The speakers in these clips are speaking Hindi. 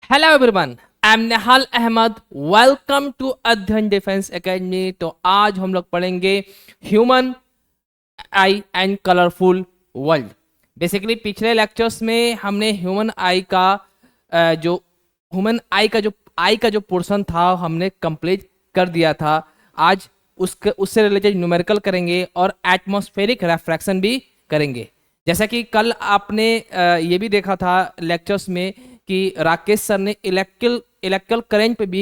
Hello everyone, I am Nehal Ahmad. Welcome to Adhyayan defence academy. तो आज हम लोग पढ़ेंगे human eye and colourful world. Basically पिछले लेक्चर्स में हमने ह्यूमन आई का जो आई का जो पोर्शन था हमने कंप्लीट कर दिया था। आज उससे रिलेटेड न्यूमेरिकल करेंगे और एटमॉस्फेरिक रिफ्रैक्शन भी करेंगे। जैसा कि कल आपने ये भी देखा था लेक्चर्स में कि राकेश सर ने इलेक्ट्रिकल करंट पे भी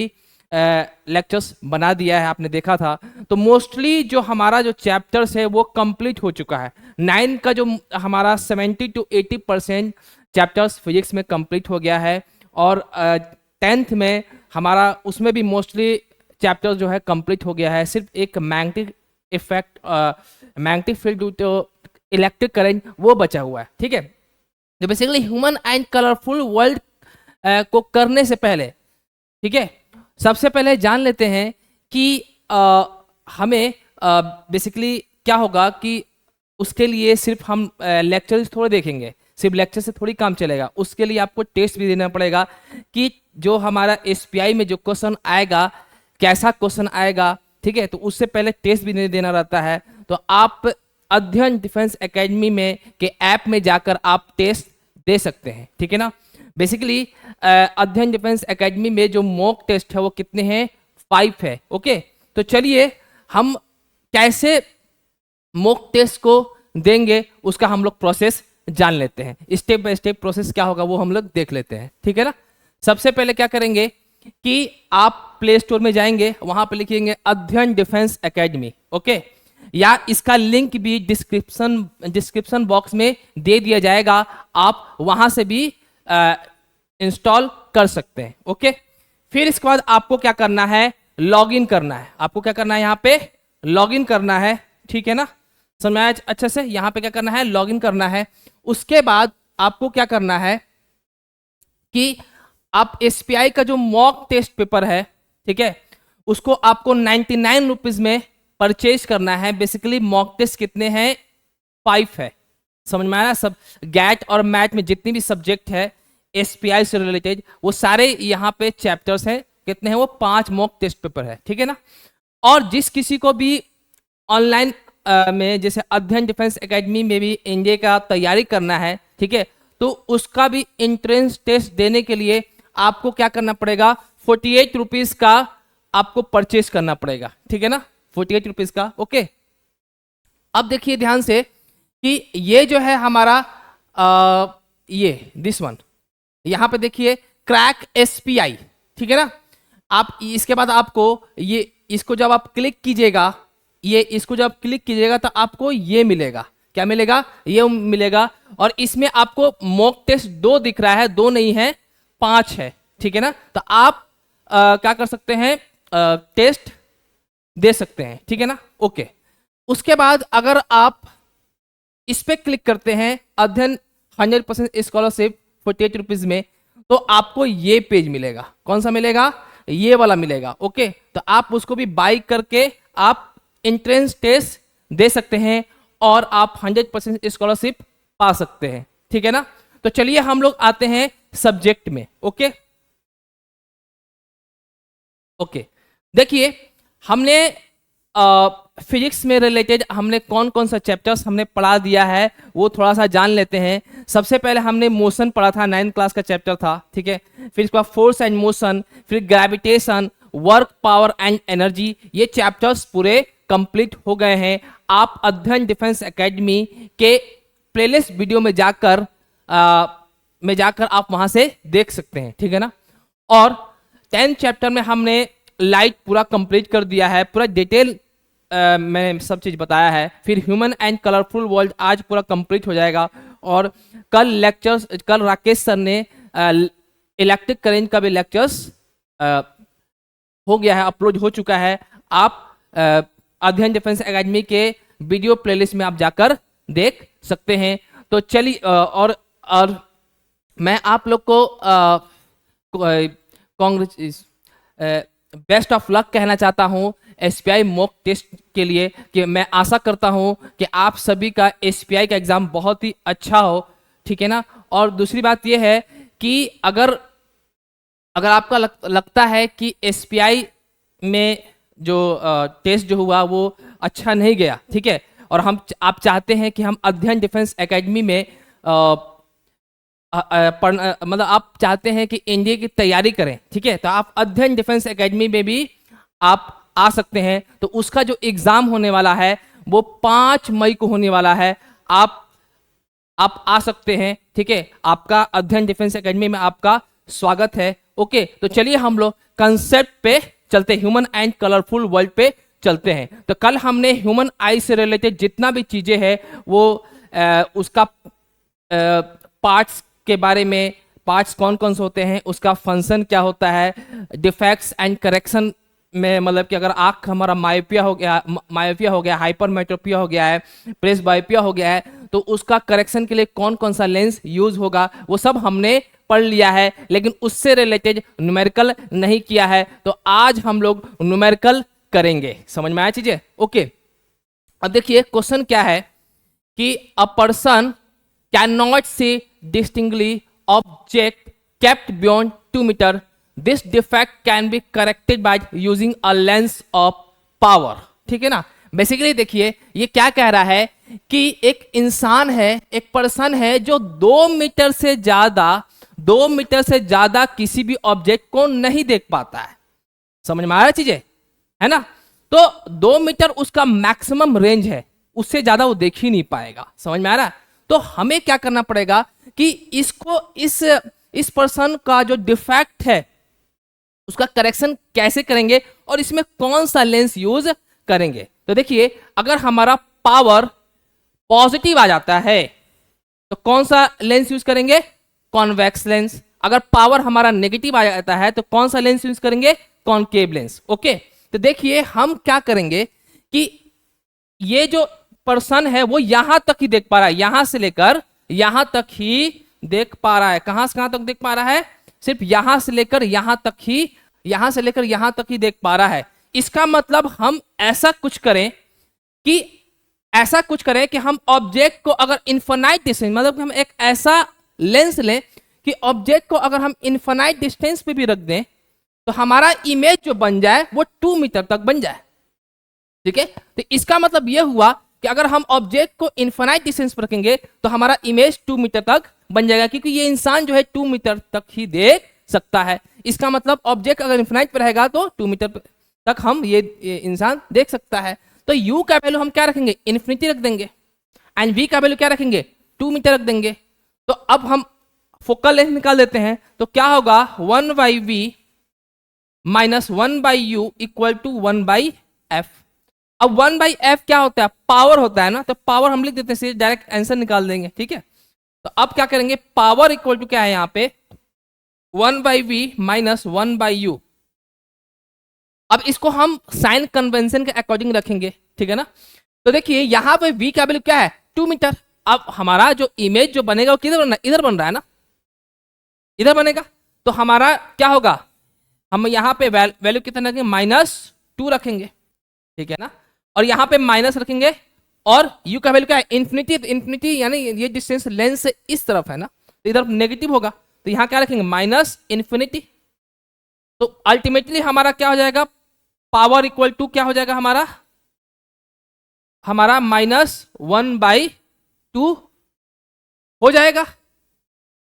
लेक्चर्स बना दिया है, आपने देखा था। तो मोस्टली जो हमारा जो चैप्टर्स है वो कंप्लीट हो चुका है। 9 का जो हमारा 70 to 80% चैप्टर्स फिजिक्स में कंप्लीट हो गया है और 10th में हमारा उसमें भी मोस्टली चैप्टर जो है कंप्लीट हो गया है। सिर्फ एक magnetic effect, magnetic field due to electric current वो बचा हुआ है। ठीक है, तो basically human and colourful world को करने से पहले, ठीक है, सबसे पहले जान लेते हैं कि हमें बेसिकली क्या होगा कि उसके लिए सिर्फ हम लेक्चर्स थोड़े देखेंगे, सिर्फ लेक्चर से थोड़ी काम चलेगा। उसके लिए आपको टेस्ट भी देना पड़ेगा कि जो हमारा एसपीआई में जो क्वेश्चन आएगा कैसा क्वेश्चन आएगा। ठीक है, तो उससे पहले टेस्ट भी देना रहता है। तो आप अध्ययन डिफेंस एकेडमी में के ऐप में जाकर आप टेस्ट दे सकते हैं। ठीक है ना। बेसिकली अध्ययन डिफेंस एकेडमी में जो मॉक टेस्ट है वो कितने हैं, 5 है। ओके, तो चलिए हम कैसे मॉक टेस्ट को देंगे उसका हम लोग प्रोसेस जान लेते हैं। स्टेप बाय स्टेप प्रोसेस क्या होगा वो हम लोग देख लेते हैं। ठीक है ना। सबसे पहले क्या करेंगे कि आप प्ले स्टोर में जाएंगे, वहां पे लिखेंगे अध्ययन डिफेंस एकेडमी। ओके, या इसका लिंक भी डिस्क्रिप्शन बॉक्स में दे दिया जाएगा, आप वहां से भी इंस्टॉल कर सकते हैं। ओके, फिर इसके बाद आपको क्या करना है, लॉगिन करना है। आपको क्या करना है, यहाँ पे लॉगिन करना है। ठीक है ना, समझ में आया अच्छे से। यहाँ पे क्या करना है, लॉगिन करना है। उसके बाद आपको क्या करना है कि आप एसपीआई का जो मॉक टेस्ट पेपर है, ठीक है, उसको आपको 99 रुपीज में परचेज करना है। बेसिकली मॉक टेस्ट कितने हैं, 5 है। समझ में आया। सब गैट और मैथ में जितनी भी सब्जेक्ट है एसपीआई से रिलेटेड वो सारे यहाँ पे चैप्टर्स हैं। कितने हैं वो, 5 मॉक टेस्ट पेपर है। ठीक है ना। और जिस किसी को भी ऑनलाइन में जैसे अध्ययन डिफेंस एकेडमी में भी एनडीए का तैयारी करना है, ठीक है, तो उसका भी एंट्रेंस टेस्ट देने के लिए आपको क्या करना पड़ेगा, 48 रुपीज का आपको परचेज करना पड़ेगा। ठीक है ना, 48 रुपीज का। ओके, अब देखिए ध्यान से कि ये जो है हमारा ये दिस वन, यहां पे देखिए क्रैक एसपीआई। ठीक है ना। आप इसके बाद आपको ये इसको जब आप क्लिक कीजिएगा, ये इसको जब क्लिक कीजिएगा तो आपको ये मिलेगा। क्या मिलेगा, ये मिलेगा। और इसमें आपको मॉक टेस्ट 2 दिख रहा है, 2 नहीं है 5 है। ठीक है ना। तो आप क्या कर सकते हैं, टेस्ट दे सकते हैं। ठीक है ना। ओके, उसके बाद अगर आप इस पे क्लिक करते हैं अध्ययन 100% स्कॉलरशिप 48 रुपीज में, तो आपको ये पेज मिलेगा। कौन सा मिलेगा, ये वाला मिलेगा। ओके, तो आप उसको भी बाई करके आप एंट्रेंस टेस्ट दे सकते हैं और आप 100% स्कॉलरशिप पा सकते हैं। ठीक है ना। तो चलिए हम लोग आते हैं सब्जेक्ट में। ओके ओके, देखिए हमने फिजिक्स में रिलेटेड हमने कौन कौन सा चैप्टर्स हमने पढ़ा दिया है वो थोड़ा सा जान लेते हैं। सबसे पहले हमने मोशन पढ़ा था, 9th क्लास का चैप्टर था। ठीक है, फिर इसके बाद फोर्स एंड मोशन, फिर gravitation, work, power and energy, ये चैप्टर्स पूरे कंप्लीट हो गए हैं। आप अध्ययन डिफेंस एकेडमी के प्लेलिस्ट वीडियो में जाकर आप वहां से देख सकते हैं। ठीक है ना। और 10th चैप्टर में हमने लाइट पूरा कंप्लीट कर दिया है, पूरा डिटेल मैंने सब चीज बताया है। फिर ह्यूमन एंड कलरफुल वर्ल्ड आज पूरा कंप्लीट हो जाएगा। और कल राकेश सर ने इलेक्ट्रिक करंट का भी लेक्चर्स हो गया है, अपलोड हो चुका है। आप अध्ययन डिफेंस एकेडमी के वीडियो प्लेलिस्ट में आप जाकर देख सकते हैं। तो चलिए और मैं आप लोग को बेस्ट ऑफ लक कहना चाहता हूं एसपीआई मॉक टेस्ट के लिए, कि मैं आशा करता हूं कि आप सभी का एसपीआई का एग्जाम बहुत ही अच्छा हो। ठीक है ना। और दूसरी बात यह है कि अगर अगर आपका लगता है कि एसपीआई में जो टेस्ट जो हुआ वो अच्छा नहीं गया, ठीक है, और आप चाहते हैं कि हम अध्ययन डिफेंस एकेडमी में मतलब आप चाहते हैं कि एनडीए की तैयारी करें, ठीक है, तो आप अध्ययन डिफेंस एकेडमी में भी आप आ सकते हैं। तो उसका जो एग्जाम होने वाला है वो 5 मई को होने वाला है। आप आ सकते हैं, ठीक है, आपका अध्ययन डिफेंस एकेडमी में आपका स्वागत है। ओके, तो चलिए हम लोग कंसेप्ट पे चलते हैं, ह्यूमन एंड कलरफुल वर्ल्ड पे चलते हैं। तो कल हमने ह्यूमन आई से रिलेटेड जितना भी चीजें हैं वो उसका पार्ट्स के बारे में, पार्ट्स कौन कौन से होते हैं, उसका फंक्शन क्या होता है, डिफेक्ट्स एंड करेक्शन में, मतलब कि अगर आंख हमारा मायोपिया हो गया, हाइपरमेट्रोपिया हो गया है, प्रेसबायोपिया हो गया है, तो उसका करेक्शन के लिए कौन कौन सा लेंस यूज होगा वो सब हमने पढ़ लिया है, लेकिन उससे रिलेटेड न्यूमेरिकल नहीं किया है। तो आज हम लोग न्यूमेरिकल करेंगे। समझ में आया चीजें? ओके, अब देखिए क्वेश्चन क्या है कि a person can not see distinctly object kept beyond 2 metre, this defect can be corrected by using a lens of power. ठीक है ना? बेसिकली देखिए ये क्या कह रहा है कि एक इंसान है, एक पर्सन है जो 2 मीटर से ज्यादा किसी भी ऑब्जेक्ट को नहीं देख पाता है। समझ में आ रहा है चीजें? है ना? तो 2 मीटर उसका मैक्सिमम रेंज है, उससे ज्यादा वो देख ही नहीं पाएगा। समझ में आ रहा है? तो हमें क्या करना पड़ेगा कि इसको इस पर्सन का जो डिफेक्ट है उसका करेक्शन कैसे करेंगे और इसमें कौन सा लेंस यूज करेंगे। तो देखिए अगर हमारा पावर पॉजिटिव आ जाता है तो कौन सा लेंस यूज करेंगे? Convex lens. अगर पावर हमारा नेगेटिव आ जाता है तो कौन सा लेंस यूज करेंगे? Concave lens. ओके, तो देखिए हम क्या करेंगे कि ये जो पर्सन है वो यहां तक ही देख पा रहा है, यहां से लेकर यहां तक ही देख पा रहा है। कहां से कहां तक देख पा रहा है? सिर्फ यहां से लेकर यहां तक ही, यहां से लेकर यहां तक ही देख पा रहा है। इसका मतलब हम ऐसा कुछ करें कि हम ऑब्जेक्ट को अगर इन्फिनाइट डिस्टेंस, मतलब कि हम एक ऐसा लेंस लें कि ऑब्जेक्ट को अगर हम इन्फिनाइट डिस्टेंस पे भी रख दें तो हमारा इमेज जो बन जाए वो 2 मीटर तक बन जाए। ठीक है, तो इसका मतलब यह हुआ कि अगर हम ऑब्जेक्ट को इन्फिनाइट डिस्टेंस पर रखेंगे तो हमारा इमेज 2 मीटर तक बन जाएगा, क्योंकि ये इंसान जो है 2 मीटर तक ही देख सकता है। इसका मतलब ऑब्जेक्ट अगर इन्फिनाइट पर रहेगा तो 2 मीटर तक हम ये इंसान देख सकता है। तो u का वैल्यू हम क्या रखेंगे? इन्फिनिटी रख देंगे, एंड v का वैल्यू क्या रखेंगे? 2 मीटर रख देंगे। तो अब हम फोकल लेंथ निकाल देते हैं, तो क्या होगा? 1/v minus 1/u equal to 1/f। अब 1/f क्या होता है? पावर होता है ना, तो पावर हम लिख देते हैं, डायरेक्ट आंसर निकाल देंगे। ठीक है, तो अब क्या करेंगे? पावर इक्वल टू क्या है यहाँ पे? 1/v minus 1/u। अब इसको हम साइन कन्वेंशन के अकॉर्डिंग रखेंगे। ठीक है ना? तो देखिए यहां पे v का वैल्यू क्या है? 2 मीटर। अब हमारा जो इमेज जो बनेगा वो किधर बन रहा है? इधर बन रहा है ना, इधर बनेगा। तो हमारा क्या होगा? हम यहाँ पे वैल्यू कितना रखेंगे? -2 रखेंगे। ठीक है ना? और यहाँ पे माइनस रखेंगे, और u का वैल्यू क्या है? इन्फिनिटी। इन्फिनिटी यानी ये डिस्टेंस लेंस से इस तरफ है ना, तो इधर नेगेटिव होगा, तो यहाँ क्या रखेंगे? -इन्फिनिटी। तो अल्टीमेटली हमारा क्या हो जाएगा? पावर इक्वल टू क्या हो जाएगा? हमारा -1/2 हो जाएगा।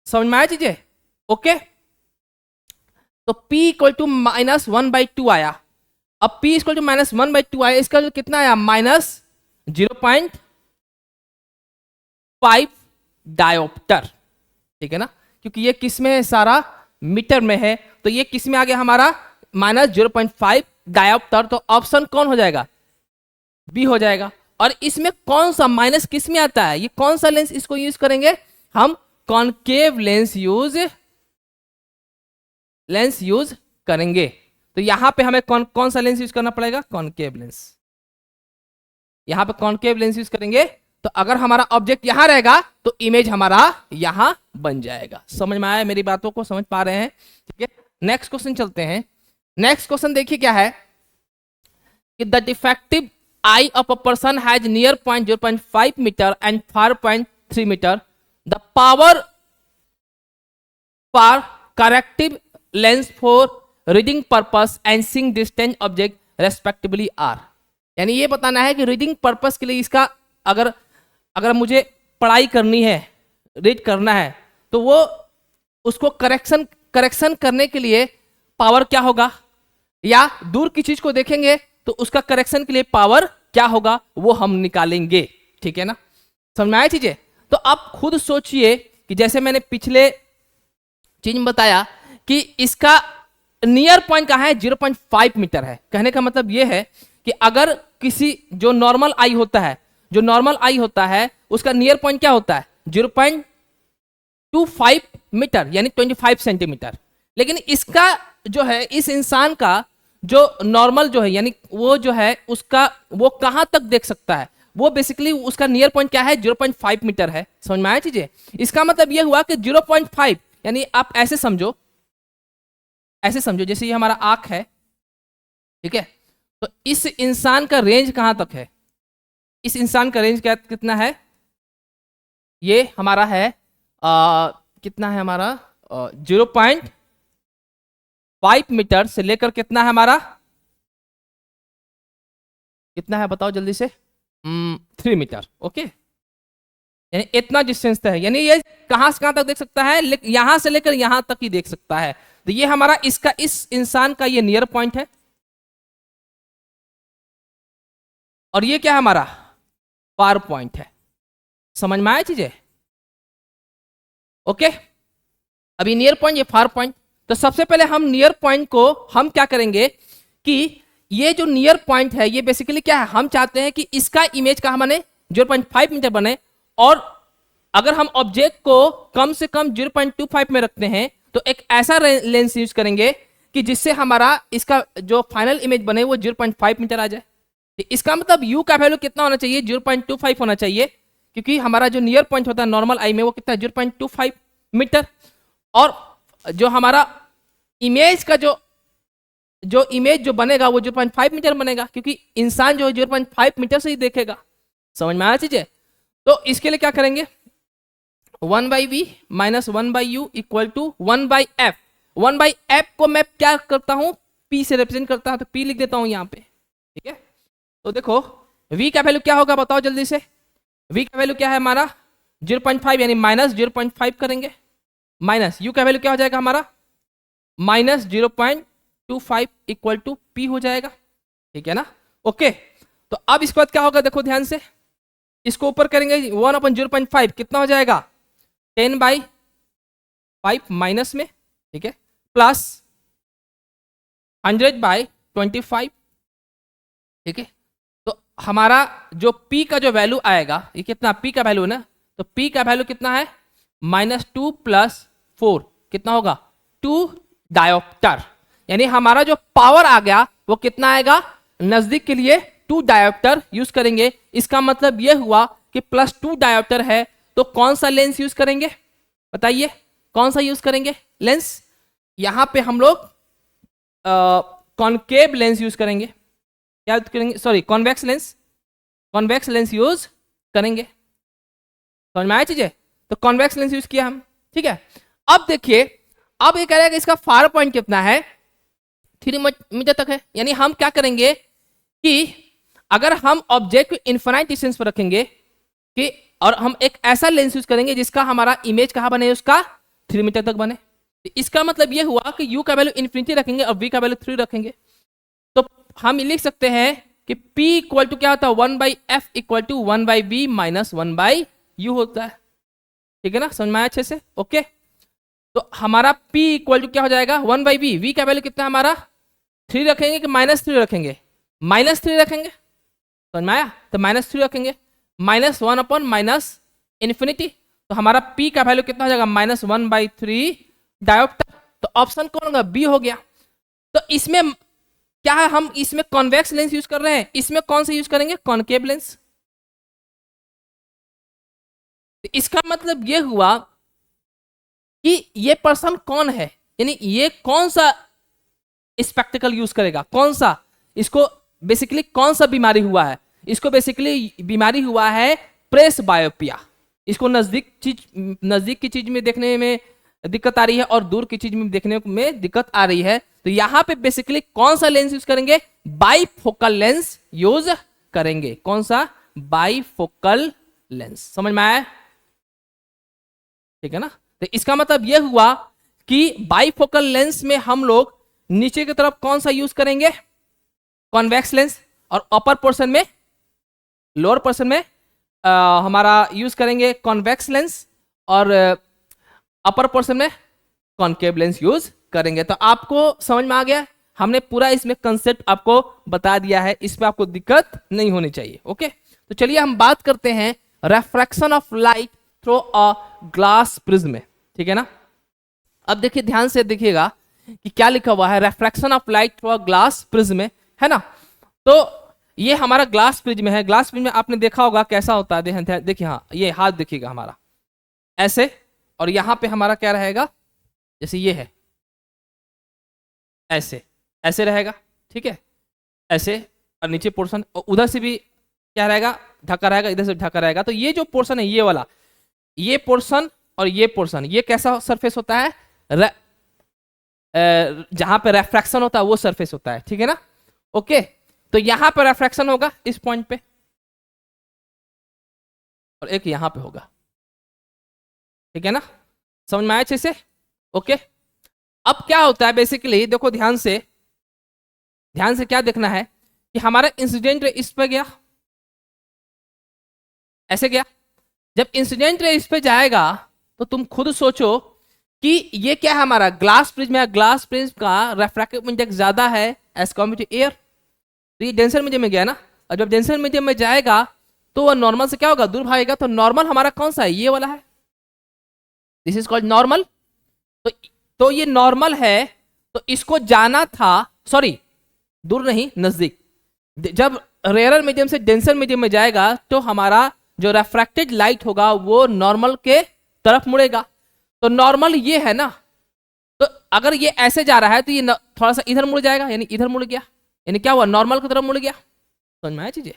समझ में आया चीजें? ओके, तो P इक्वल टू -1/2 आया। अब P इक्वल टू -1/2 आया, इसका जो कितना आया? -0.5 डायोप्टर। ठीक है ना? क्योंकि ये किस में है? सारा मीटर में है, तो ये किस में आ गया? हमारा -0.5 डायोप्टर। तो ऑप्शन कौन हो जाएगा? बी हो जाएगा। और इसमें कौन सा माइनस किस में आता है? ये कौन सा लेंस इसको यूज करेंगे? हम कॉनकेव लेंस यूज करेंगे। तो यहां पे हमें कौन सा लेंस यूज करना पड़ेगा? Concave lens. यहां पे कॉनकेव लेंस यूज करेंगे, तो अगर हमारा ऑब्जेक्ट यहां रहेगा तो इमेज हमारा यहां बन जाएगा। समझ में आया? मेरी बातों को समझ पा रहे हैं? ठीक है, नेक्स्ट क्वेश्चन चलते हैं। नेक्स्ट क्वेश्चन देखिए क्या है कि the defective eye of a person has near point 0.5 metre and 4.3 metre. The power for corrective lens for reading purpose and seeing distant object respectively are. यानी ये बताना है कि रीडिंग पर्पस के लिए इसका अगर अगर मुझे पढ़ाई करनी है, रीड करना है, तो वो उसको करेक्शन करने के लिए पावर क्या होगा, या दूर की चीज को देखेंगे तो उसका करेक्शन के लिए पावर क्या होगा, वो हम निकालेंगे। ठीक है ना, समझ में आया चीजें? तो आप खुद सोचिए कि जैसे मैंने पिछले चीज में बताया कि इसका नियर पॉइंट कहाँ है, 0.5 मीटर है। कहने का मतलब ये है कि अगर किसी जो नॉर्मल आई होता है उसका नियर पॉइंट क्या होता है, 0.25 मीटर यानी 25 सेंटीमीटर। लेकिन इसका जो है, इस इंसान का जो नॉर्मल जो है, यानी वो जो है उसका वो कहां तक देख सकता है, वो बेसिकली उसका नियर पॉइंट क्या है, 0.5 मीटर है। समझ में आया चीजें? इसका मतलब ये हुआ कि 0.5 यानी आप ऐसे समझो जैसे ये हमारा आंख है, ठीक है? तो इस इंसान का रेंज कहां तक है, इस इंसान का रेंज कितना है, ये हमारा है कितना है हमारा 0.5 मीटर से लेकर कितना है हमारा, कितना है बताओ जल्दी से, 3 मीटर। ओके, यानी इतना डिस्टेंस है, यानी ये कहां से कहां तक देख सकता है, यहां से लेकर यहां तक ही देख सकता है। तो ये हमारा इसका, इस इंसान का ये नियर पॉइंट है, और ये क्या है हमारा फार पॉइंट है। समझ में आया चीजें? ओके, अभी नियर पॉइंट, ये फार पॉइंट। तो सबसे पहले हम नियर पॉइंट को हम क्या करेंगे कि ये जो नियर पॉइंट है ये बेसिकली क्या है, हम चाहते हैं कि इसका इमेज कहां बने, 0.5 मीटर बने। और अगर हम ऑब्जेक्ट को कम से कम 0.25 में रखते हैं तो एक ऐसा लेंस यूज करेंगे कि जिससे हमारा इसका जो फाइनल इमेज बने वो 0.5 मीटर आ जाए। इसका मतलब u का वैल्यू कितना होना चाहिए, 0.25 होना चाहिए, क्योंकि हमारा जो नियर पॉइंट होता है नॉर्मल आई में वो कितना है, 0.25 मीटर। और जो हमारा इमेज का जो इमेज जो बनेगा वो 0.5 मीटर बनेगा, क्योंकि इंसान जो है 0.5 मीटर से ही देखेगा। समझ में आया चीजें? तो इसके लिए क्या करेंगे, 1/v minus 1/u equal to 1/f। 1/f को मैं क्या करता हूं, p से रिप्रेजेंट करता हूं, तो p लिख देता हूं यहां पे। ठीक है, तो देखो v का वैल्यू क्या होगा बताओ जल्दी से, v का वैल्यू क्या है हमारा 0.5 यानी माइनस 0.5 करेंगे, माइनस u का वैल्यू क्या हो जाएगा हमारा माइनस 0.25 इक्वल टू p हो जाएगा। ठीक है ना, ओके। तो अब इसके बाद क्या होगा, देखो ध्यान से, इसको ऊपर करेंगे 1/0.5 कितना हो जाएगा 10/5 माइनस में, ठीक है, प्लस 100/25। ठीक है, तो हमारा जो p का जो वैल्यू आएगा, ये कितना p का वैल्यू है ना, तो p का वैल्यू कितना है -2 + 4 कितना होगा 2 डायोप्टर। यानी हमारा जो पावर आ गया वो कितना आएगा, नजदीक के लिए 2 डायोप्टर यूज करेंगे। इसका मतलब यह हुआ कि +2 डायोप्टर है, तो कौन सा लेंस यूज करेंगे बताइए, कौन सा यूज करेंगे लेंस, यहां पे हम लोग कॉनकेव लेंस यूज करेंगे, क्या यूज करेंगे, सॉरी कॉन्वेक्स लेंस यूज करेंगे। समझ में आया चीजें? तो कॉन्वेक्स लेंस यूज किया हम। ठीक है, अब देखिए, अब ये कह रहा है कि इसका फार पॉइंट कितना है, 3 मीटर तक है। यानी हम क्या करेंगे कि अगर हम ऑब्जेक्ट को इनफाइनाइट डिस्टेंस पर रखेंगे कि, और हम एक ऐसा लेंस यूज करेंगे जिसका हमारा इमेज कहां बने, उसका 3 मीटर तक बने। तो इसका मतलब यह हुआ कि u का वैल्यू इन्फिनिटी रखेंगे और v का वैल्यू 3 रखेंगे। तो हम लिख सकते हैं कि p इक्वल टू क्या होता है 1/f equal to 1/v minus 1/u होता है। ठीक है ना, समझ में आया अच्छे से? ओके, तो हमारा p इक्वल टू क्या हो जाएगा 1/v, v का वैल्यू कितना हमारा 3 रखेंगे कि -3 रखेंगे, -3 रखेंगे। समझ में आया? तो -3 रखेंगे, -1/- इन्फिनिटी, तो हमारा p का वैल्यू कितना हो जाएगा -1/3 डायोप्टर। तो ऑप्शन कौन होगा, बी हो गया। तो इसमें क्या है, हम इसमें कॉन्वेक्स लेंस यूज कर रहे हैं, इसमें कौन सा यूज करेंगे, कॉनकेव लेंस। तो इसका मतलब यह हुआ कि ये पर्सन कौन है, यानी ये कौन सा स्पेक्टिकल यूज करेगा, कौन सा, इसको बेसिकली कौन सा बीमारी हुआ है, इसको बेसिकली बीमारी हुआ है प्रेस बायोपिया। इसको नजदीक की चीज में देखने में दिक्कत आ रही है और दूर की चीज में देखने में दिक्कत आ रही है, तो यहां पे बेसिकली कौन सा लेंस यूज करेंगे? बाइफोकल लेंस यूज करेंगे। कौन सा? Bifocal lens. समझ में आया? ठीक है ना। तो इसका मतलब यह हुआ कि बाइफोकल लेंस में हम लोग नीचे की तरफ कौन सा यूज करेंगे? कॉन्वेक्स लेंस, और अपर पोर्शन में, लोअर पोर्शन में हमारा यूज करेंगे कॉन्वेक्स लेंस, और अपर पोर्शन में कॉनकेव लेंस यूज करेंगे। तो आपको समझ में आ गया? हमने पूरा इसमें कंसेप्ट आपको बता दिया है, इसमें आपको दिक्कत नहीं होनी चाहिए। ओके, तो चलिए हम बात करते हैं refraction of light through a glass prism. ठीक है ना। अब देखिए, ध्यान से देखिएगा कि क्या लिखा हुआ है, refraction of light through a glass prism, है ना। तो ये हमारा ग्लास प्रिज्म है। ग्लास प्रिज्म आपने देखा होगा कैसा होता है। देखिए, हाँ, ये हाथ देखिएगा हमारा ऐसे, और यहां पे हमारा क्या रहेगा, जैसे ये है ऐसे, ऐसे रहेगा। ठीक है, ऐसे, और नीचे पोर्शन, और उधर से भी क्या रहेगा, ढका रहेगा, इधर से ढका रहेगा। तो ये जो पोर्शन है, ये वाला, ये पोर्शन और ये पोर्शन, ये कैसा सरफेस होता है? जहां पे रेफ्रैक्शन होता है वो सरफेस होता है। ठीक है ना। ओके, तो यहां पर रेफ्रैक्शन होगा इस पॉइंट पे, और एक यहां पे होगा। ठीक है ना, समझ में आया अच्छे से? ओके, अब क्या होता है बेसिकली, देखो ध्यान से, ध्यान से क्या देखना है कि हमारा इंसिडेंट रे इस पे गया, ऐसे गया। जब इंसिडेंट रे इस पे जाएगा तो तुम खुद सोचो कि ये क्या है, हमारा ग्लास प्रिज्म है। ग्लास प्रिज्म का रेफ्रैक्टिव इंडेक्स ज्यादा है एज कम्पेयर टू एयर, तो ये डेंसर मीडियम में गया ना। और जब डेंसर मीडियम में जाएगा तो वह नॉर्मल से क्या होगा, दूर भागेगा। तो नॉर्मल हमारा कौन सा है? ये वाला है, दिस इज कॉल्ड नॉर्मल। तो ये नॉर्मल है, तो इसको जाना था, सॉरी दूर नहीं, नजदीक। जब रेयरर मीडियम से डेंसर मीडियम में जाएगा तो हमारा जो रेफ्रैक्टेड लाइट होगा वो नॉर्मल के तरफ मुड़ेगा। तो नॉर्मल ये है ना, तो अगर ये ऐसे जा रहा है तो ये थोड़ा सा इधर मुड़ जाएगा, यानी इधर मुड़ गया, यानी क्या हुआ, नॉर्मल की तरफ मुड़ गया। समझ में आया चीजें?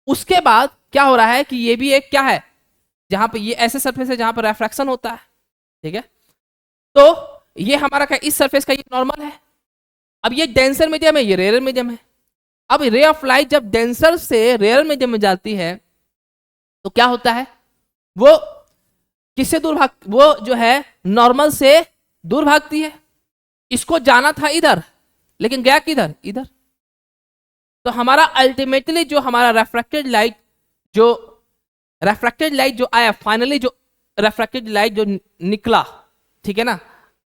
उसके बाद क्या हो रहा है कि ये भी एक क्या है, जहां पे ये ऐसे सरफेस है जहां पर रेफ्रैक्शन होता है। ठीक है, तो ये हमारा क्या, इस सरफेस का ये नॉर्मल है। अब ये डेंसर मीडियम है, ये रेयर मीडियम है। अब रे ऑफ लाइट जब डेंसर से रेयर मीडियम में जाती है तो क्या होता है, वो किससे दूर भाग, वो जो है नॉर्मल से दूर भागती है। इसको जाना था इधर, लेकिन गया किधर, इधर। तो हमारा अल्टीमेटली जो हमारा रेफ्रैक्टेड लाइट जो आया, फाइनली जो रेफ्रैक्टेड लाइट जो निकला, ठीक है ना,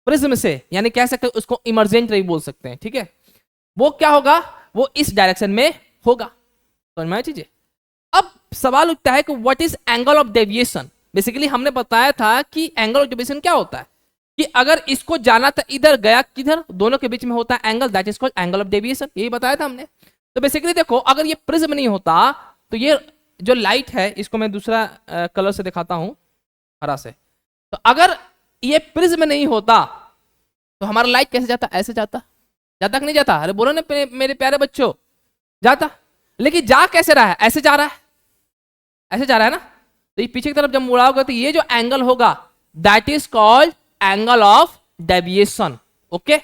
प्रिज्म से, यानी कह सकते हैं उसको इमर्जेंट रे बोल सकते हैं। ठीक है, वो क्या होगा, वो इस डायरेक्शन में होगा। समझ में आया चीजें? अब सवाल उठता है कि what is angle of deviation. Basically हमने बताया था कि एंगल ऑफ डेविएशन क्या होता है, कि अगर इसको जाना था इधर, गया किधर, दोनों के बीच में होता है angle, that is called angle of deviation. यही बताया था हमने। तो बेसिकली देखो, अगर ये प्रिज्म नहीं होता तो ये जो लाइट है, इसको मैं दूसरा कलर से दिखाता हूं, हरा से। तो अगर ये प्रिज्म नहीं होता तो हमारा लाइट कैसे जाता, ऐसे जाता, जाता कि नहीं जाता? अरे बोलो ना मेरे प्यारे बच्चों, जाता। लेकिन जा कैसे रहा है, ऐसे जा रहा है, ऐसे जा रहा है ना। तो ये पीछे की तरफ जब मुड़ाओगे तो ये जो एंगल होगा that is called angle of deviation. Okay,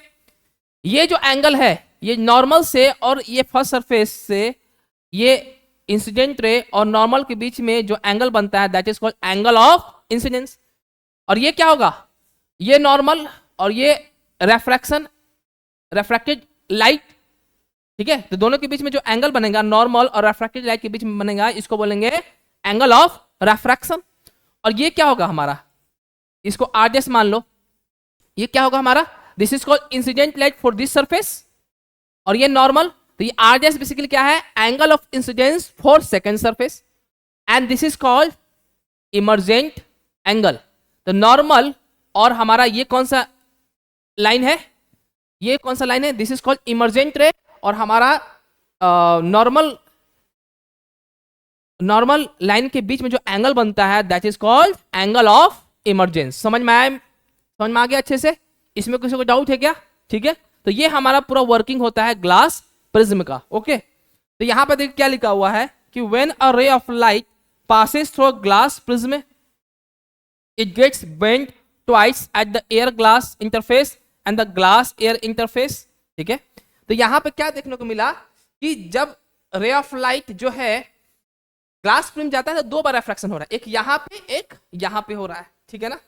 ये जो एंगल है, ये नॉर्मल से और ये फर्स्ट सरफेस से, ये इंसिडेंट रे और नॉर्मल के बीच में जो एंगल बनता है that is called angle of incidence. और ये क्या होगा, ये नॉर्मल और ये रेफ्रैक्टेड लाइट। ठीक है, तो दोनों के बीच में जो एंगल बनेगा, नॉर्मल और रेफ्रैक्टेड लाइट के बीच में बनेगा, इसको बोलेंगे एंगल ऑफ रेफ्रैक्शन। और ये क्या होगा हमारा, इसको आरडीएस मान लो, ये क्या होगा हमारा, this is called incident light for this surface, और ये नॉर्मल। तो ये आरडीएस बेसिकली क्या है, angle of incidence for second surface, and this is called emergent angle. तो नॉर्मल और हमारा ये कौन सा लाइन है, ये कौन सा लाइन है, दिस इज कॉल्ड इमर्जेंट रे, और हमारा नॉर्मल लाइन के बीच में जो एंगल बनता है that is called angle of emergence. समझ में आया, समझ में आ गया अच्छे से? इसमें किसी को डाउट है क्या? ठीक है, तो ये हमारा पूरा वर्किंग होता है ग्लास प्रिज्म का। ओके, तो यहां पर देखिए क्या लिखा हुआ है कि when a ray of light passes through a glass prism, it gets bent twice at the air glass interface and the glass air interface. ठीक है, तो यहां पे क्या देखने को मिला कि जब रे ऑफ लाइट जो है ग्लास प्रिज्म जाता है तो दो बार रिफ्रैक्शन हो रहा है, एक यहां पे एक यहां पे हो रहा है। ठीक है ना,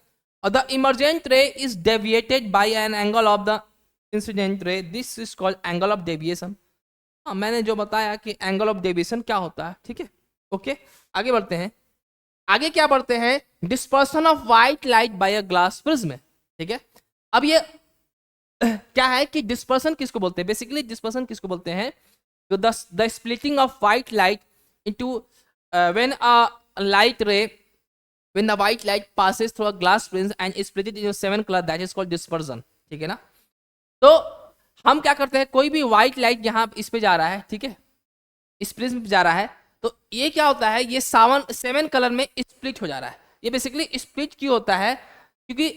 और the emergent ray is deviated by an angle of the incident ray, this is called angle of deviation. हाँ, मैंने जो बताया कि एंगल ऑफ डेविएशन क्या होता है। ठीक है, ओके, आगे बढ़ते हैं। आगे क्या बढ़ते हैं, dispersion of white light by a glass prism. ठीक है, अब ये क्या है कि डिस्पर्सन किसको बोलते हैं, बेसिकली डिस्पर्सन किसको बोलते हैं, तो the splitting of white light into when a light रे when the white light passes through a glass prism and is split into seven color, that is called dispersion। ठीक है ना, तो हम क्या करते हैं, कोई भी व्हाइट लाइट यहाँ इस पे जा रहा है, ठीक है, इस प्रिज्म पे जा रहा है, तो ये क्या होता है, ये सेवन कलर में स्प्लिट हो जा रहा है। ये बेसिकली स्प्लिट क्यों होता है, क्योंकि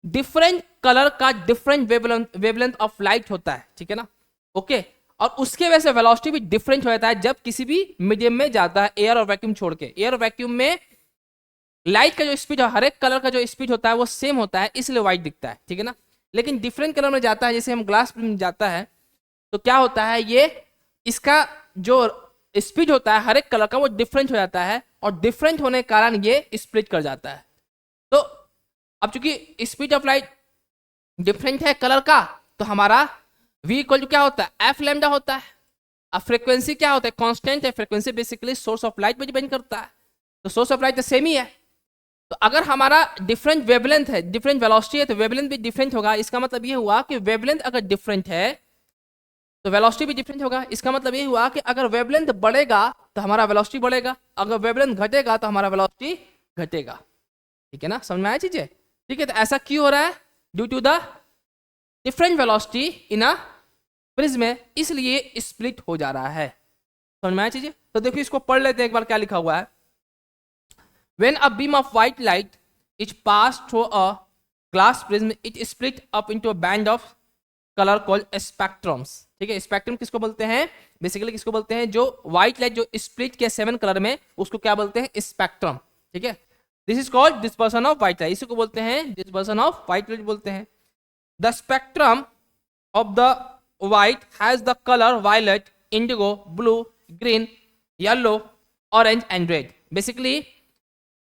डिफरेंट कलर का डिफरेंट वेवलेंथ ऑफ लाइट होता है। ठीक है ना, ओके, और उसके वजह से वेलोसिटी भी डिफरेंट हो जाता है जब किसी भी मीडियम में जाता है, एयर और वैक्यूम छोड़ के। एयर और वैक्यूम में लाइट का जो स्पीड है, हर एक कलर का जो स्पीड होता है वो सेम होता है, इसलिए व्हाइट दिखता है। ठीक है ना, लेकिन डिफरेंट कलर में जाता है, जैसे हम ग्लास में जाता है तो क्या होता है, ये इसका जो स्पीड होता है हर एक कलर का वो डिफरेंट हो जाता है, और डिफरेंट होने के कारण ये स्प्लिट कर जाता है। तो अब चूंकि स्पीड ऑफ लाइट डिफरेंट है कलर का, तो हमारा v इक्वल टू क्या होता है, एफ लैम्डा होता है। अब फ्रीक्वेंसी क्या होता है, कांस्टेंट है, frequency basically source of light पे डिपेंड करता है, तो सोर्स ऑफ लाइट तो सेम ही है। तो अगर हमारा डिफरेंट वेवलेंथ है, डिफरेंट वेलोसिटी है, तो वेवलेंथ भी डिफरेंट होगा। इसका मतलब ये हुआ कि वेवलेंथ अगर डिफरेंट है तो वेलोसिटी भी डिफरेंट होगा। इसका मतलब ये हुआ कि अगर वेवलेंथ बढ़ेगा तो हमारा वेलोसिटी बढ़ेगा, अगर वेवलेंथ घटेगा तो हमारा वेलोसिटी घटेगा। ठीक है ना, समझ में आया चीजें। ठीक है, तो ऐसा क्यों हो रहा है, due to the different velocity in a prism, इसलिए स्प्लिट हो जा रहा है। समझ में आया चीजें। तो देखिए इसको पढ़ लेते हैं एक बार, क्या लिखा हुआ है। When a beam of white light is passed through a glass prism, it is split up into a band of color called spectrums। ठीक है, स्पेक्ट्रम किसको बोलते हैं, बेसिकली किसको बोलते हैं, जो व्हाइट लाइट जो स्प्लिट किया सेवन कलर में, उसको क्या बोलते हैं, स्पेक्ट्रम। ठीक है, this is called dispersion of white light, इसको बोलते हैं डिस्पर्सन ऑफ व्हाइट लाइट बोलते हैं। The spectrum of the white has the colour violet, indigo, blue, green, yellow, orange and red. Basically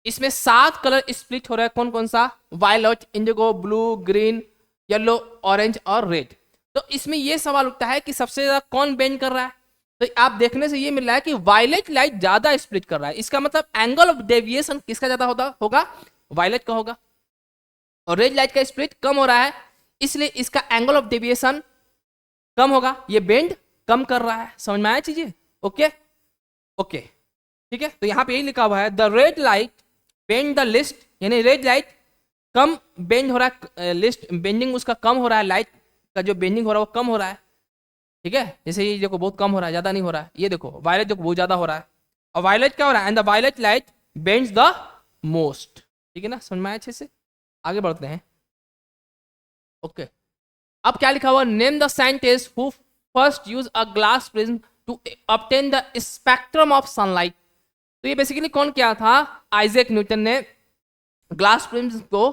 इसमें 7 कलर स्प्लिट हो रहा है, कौन कौन सा, violet, indigo, blue, green, yellow, orange और रेड। तो इसमें यह सवाल उठता है कि सबसे ज्यादा कौन बेंड कर रहा है, तो आप देखने से ये मिल रहा है कि वायलेट लाइट ज्यादा स्प्लिट कर रहा है। इसका मतलब एंगल ऑफ डेविएशन किसका ज्यादा होगा, वायलेट का होगा, और रेड लाइट का स्प्लिट कम हो रहा है, इसलिए इसका एंगल ऑफ डेविएशन कम होगा, ये बेंड कम कर रहा है। समझ में आया चीजें, ओके ओके। ठीक है, तो यहां पे यही लिखा हुआ है, the red light bend the list, यानी रेड लाइट कम बेंड हो रहा है, लिस्ट बेंडिंग उसका कम हो रहा है, लाइट का जो बेंडिंग हो रहा है वो कम हो रहा है। ठीक है, जैसे ये देखो बहुत कम हो रहा है, ज्यादा नहीं हो रहा है। ये देखो वायलेट देखो बहुत ज्यादा हो रहा है, और वायलेट क्या हो रहा है, and the violet light bends the most. ठीक है ना, समझ में आया अच्छे से। आगे बढ़ते हैं, ओके। अब क्या लिखा हुआ, name the scientist who first use a glass prism to obtain the spectrum of sunlight. तो ये बेसिकली कौन किया था, आइजैक न्यूटन ने ग्लास प्रिज्म को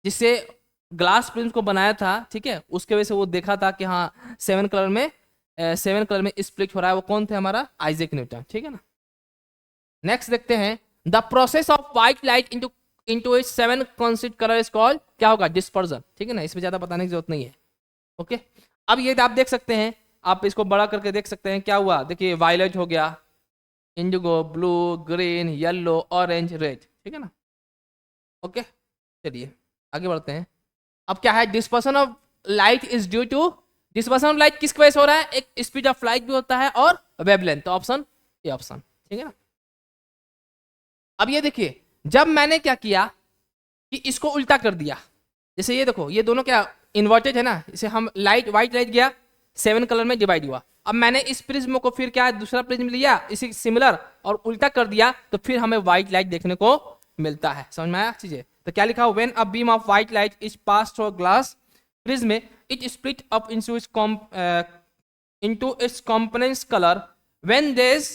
जिससे ग्लास प्रिज्म को बनाया था, ठीक है, उसके वजह से वो देखा था कि हाँ सेवन कलर में स्प्लिट हो रहा है, वो कौन थे, हमारा आइजैक न्यूटन। ठीक है ना, नेक्स्ट देखते हैं, the process of white light into its seven constituent colour is called, क्या होगा, डिस्पर्जन। ठीक है ना, इसमें ज्यादा बताने की जरूरत नहीं है, ओके। अब ये आप देख सकते हैं, आप इसको बड़ा करके देख सकते हैं, क्या हुआ, देखिए वायलेट हो गया, Indigo, blue, green, yellow, orange, red. ठीक है ना, ओके। चलिए आगे बढ़ते हैं। अब क्या है, dispersion of light is due to, dispersion of light किसकी वजह से हो रहा है, एक स्पीड ऑफ लाइट भी होता है और वेवलेंथ, तो ऑप्शन ए ऑप्शन। ठीक है ना, अब ये देखिए, जब मैंने क्या किया कि इसको उल्टा कर दिया, जैसे ये देखो ये दोनों क्या इन्वर्टेड है ना, इसे हम लाइट व्हाइट लाइट गया सेवन कलर में डिवाइड हुआ, अब मैंने इस प्रिज्म को फिर क्या दूसरा प्रिज्म लिया इसी सिमिलर और उल्टा कर दिया, तो फिर हमें व्हाइट लाइट देखने को मिलता है। समझ में आया चीजें। तो क्या लिखा, when a beam of white light is pass through glass prism it split up into its components colour when there is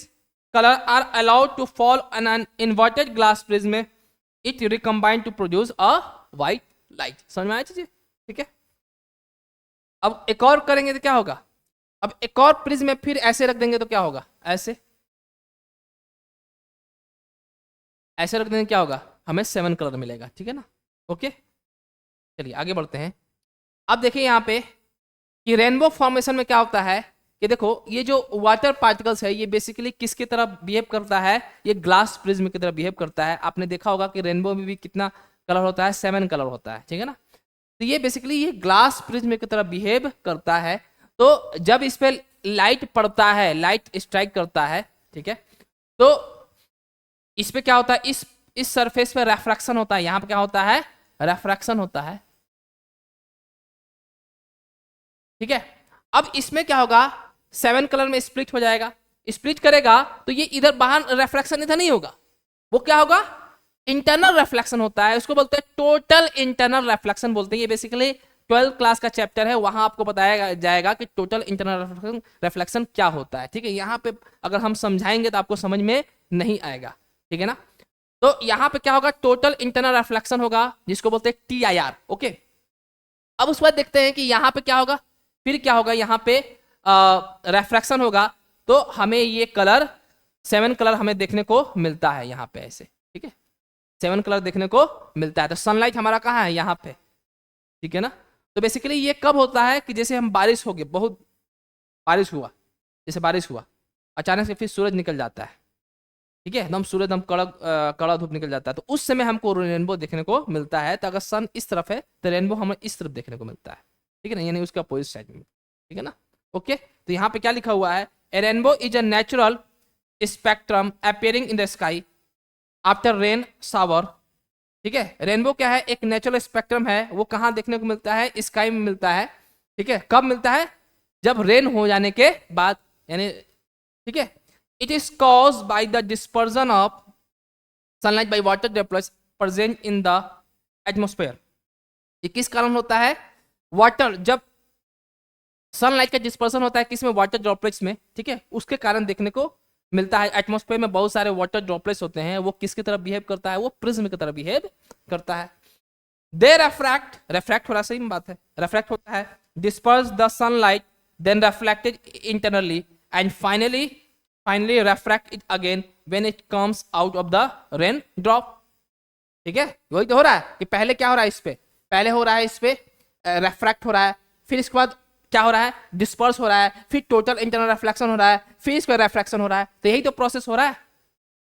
color are allowed to fall on an inverted glass prism, it recombine to produce a white light. समझ में आया चीजें? ठीक है, अब एक और करेंगे तो क्या होगा, अब एक और प्रिज्म में फिर ऐसे रख देंगे तो क्या होगा, ऐसे ऐसे रख देंगे क्या होगा, हमें 7 कलर मिलेगा. ठीक है ना, ओके. चलिए आगे बढ़ते हैं. अब देखिए यहाँ पे कि रेनबो फॉर्मेशन में क्या होता है कि देखो ये जो वाटर पार्टिकल्स है ये बेसिकली किसकी तरह बिहेव करता है, ये ग्लास प्रिज्म की तरह बिहेव करता है. आपने देखा होगा कि रेनबो में भी कितना कलर होता है, 7 कलर होता है. ठीक है ना, तो ये बेसिकली ये ग्लास प्रिज्म की तरह बिहेव करता है. तो जब इस पे लाइट पड़ता है, लाइट स्ट्राइक करता है, ठीक है, तो इस पे क्या होता है, इस सरफेस पे रेफ्रैक्शन होता है. यहाँ पे क्या होता है, रेफ्रैक्शन होता है. ठीक है, अब इसमें क्या होगा, 7 कलर में स्प्लिट हो जाएगा. स्प्लिट करेगा तो ये इधर बाहर रेफ्रैक्शन इधर नहीं होगा, वो क्या होगा, इंटरनल रेफ्लेक्शन होता है. उसको बोलते हैं टोटल इंटरनल रेफ्लेक्शन बोलते हैं. ये बेसिकली 12th क्लास का चैप्टर है, वहां आपको बताया जाएगा कि टोटल इंटरनल रेफ्लेक्शन क्या होता है. ठीक है, यहाँ पे अगर हम समझाएंगे तो आपको समझ में नहीं आएगा. ठीक है ना, तो यहाँ पे क्या होगा, टोटल इंटरनल रेफ्लेक्शन होगा जिसको बोलते हैं TIR. ओके, अब उस बाद देखते हैं कि यहाँ पे क्या होगा, फिर क्या होगा, यहाँ पे रेफ्रैक्शन होगा तो हमें ये कलर 7 कलर हमें देखने को मिलता है यहाँ पे ऐसे. ठीक है, 7 कलर देखने को मिलता है. तो सनलाइट हमारा कहाँ है, यहाँ पे. ठीक है ना, तो बेसिकली ये कब होता है कि जैसे हम बारिश हो गई, बहुत बारिश हुआ, जैसे बारिश हुआ अचानक से फिर सूरज निकल जाता है. ठीक है, एकदम सूरज एकदम कड़ा धूप निकल जाता है, तो उस समय हमको रेनबो देखने को मिलता है. तो अगर सन इस तरफ है तो रेनबो हमें इस तरफ देखने को मिलता है. ठीक है ना, यानी उसका अपोजिट साइड में. ठीक है ना, ओके. तो यहाँ पे क्या लिखा हुआ है, a rainbow is a natural spectrum appearing in the sky after rain shower. ठीक है, रेनबो क्या है, एक नेचुरल स्पेक्ट्रम है. वो कहाँ देखने को मिलता है, स्काई में मिलता है. ठीक है, कब मिलता है, जब रेन हो जाने के बाद, यानी ठीक है. It is caused by the dispersion of sunlight by water droplets present in the atmosphere. ये किस कारण होता है, वाटर, जब सनलाइट का डिस्पर्सन होता है किसमें, वाटर ड्रॉपलेट्स में. ठीक है, उसके कारण देखने को मिलता है. एटमॉस्फेयर में बहुत सारे वाटर ड्रॉपलेट्स होते हैं, वो किसकी तरह बिहेव करता है, वो प्रिज्म की तरह बिहेव करता है. दे रेफ्रैक्ट हो रहा, सही बात है, रेफ्रैक्ट होता है, disperse the sunlight then reflected internally and finally refract it again when it comes out of the rain drop. ठीक है, वही तो हो रहा है कि पहले क्या हो रहा है, इस पे पहले हो रहा है, इस पे रेफ्रैक्ट हो रहा है, फिर इसके बाद क्या हो रहा है, डिस्पर्स हो रहा है, फिर टोटल इंटरनल रिफ्लेक्शन हो रहा है, फिर इस पर रेफ्रैक्शन हो रहा है. तो यही तो प्रोसेस हो रहा है.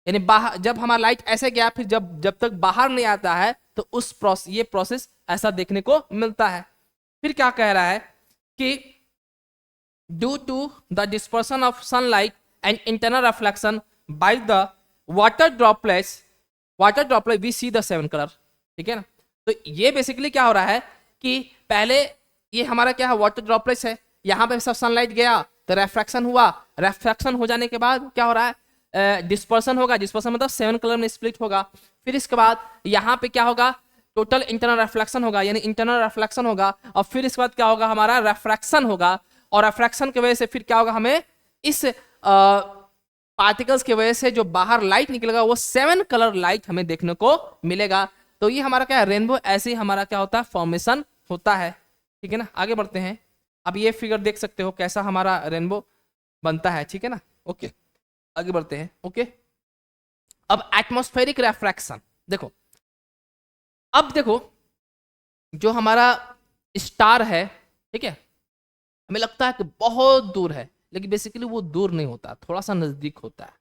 यानी बाहर जब हमारा लाइट ऐसे गया, फिर जब तक बाहर नहीं आता है तो ये प्रोसेस ऐसा देखने को मिलता है. फिर क्या कह रहा है कि due to the dispersion of sunlight and internal reflection by the water droplet we see the 7 colour. ठीक है ना, तो ये बेसिकली क्या हो रहा है कि पहले ये हमारा क्या है, वाटर ड्रॉपलेट्स है, यहाँ पे सब सनलाइट गया तो रेफ्रैक्शन हुआ, रेफ्रैक्शन हो जाने के बाद क्या हो रहा है, डिस्पर्सन होगा, डिस्पर्सन मतलब 7 कलर में स्प्लिट होगा. फिर इसके बाद यहाँ पे क्या होगा, टोटल इंटरनल रिफ्लेक्शन होगा, यानी इंटरनल रिफ्लेक्शन होगा. और फिर इसके बाद क्या होगा, हमारा रेफ्रैक्शन होगा, और रेफ्रैक्शन की वजह से फिर क्या होगा, हमें इस पार्टिकल्स की वजह से जो बाहर लाइट निकलेगा वो 7 कलर लाइट हमें देखने को मिलेगा. तो ये हमारा क्या है, रेनबो ऐसे ही हमारा क्या होता है, फॉर्मेशन होता है. ठीक है ना, आगे बढ़ते हैं. अब ये फिगर देख सकते हो कैसा हमारा रेनबो बनता है. ठीक है ना, ओके, आगे बढ़ते हैं. ओके, अब एटमॉस्फेरिक रेफ्रैक्शन देखो. अब देखो जो हमारा स्टार है, ठीक है, हमें लगता है कि बहुत दूर है, लेकिन बेसिकली वो दूर नहीं होता, थोड़ा सा नजदीक होता है.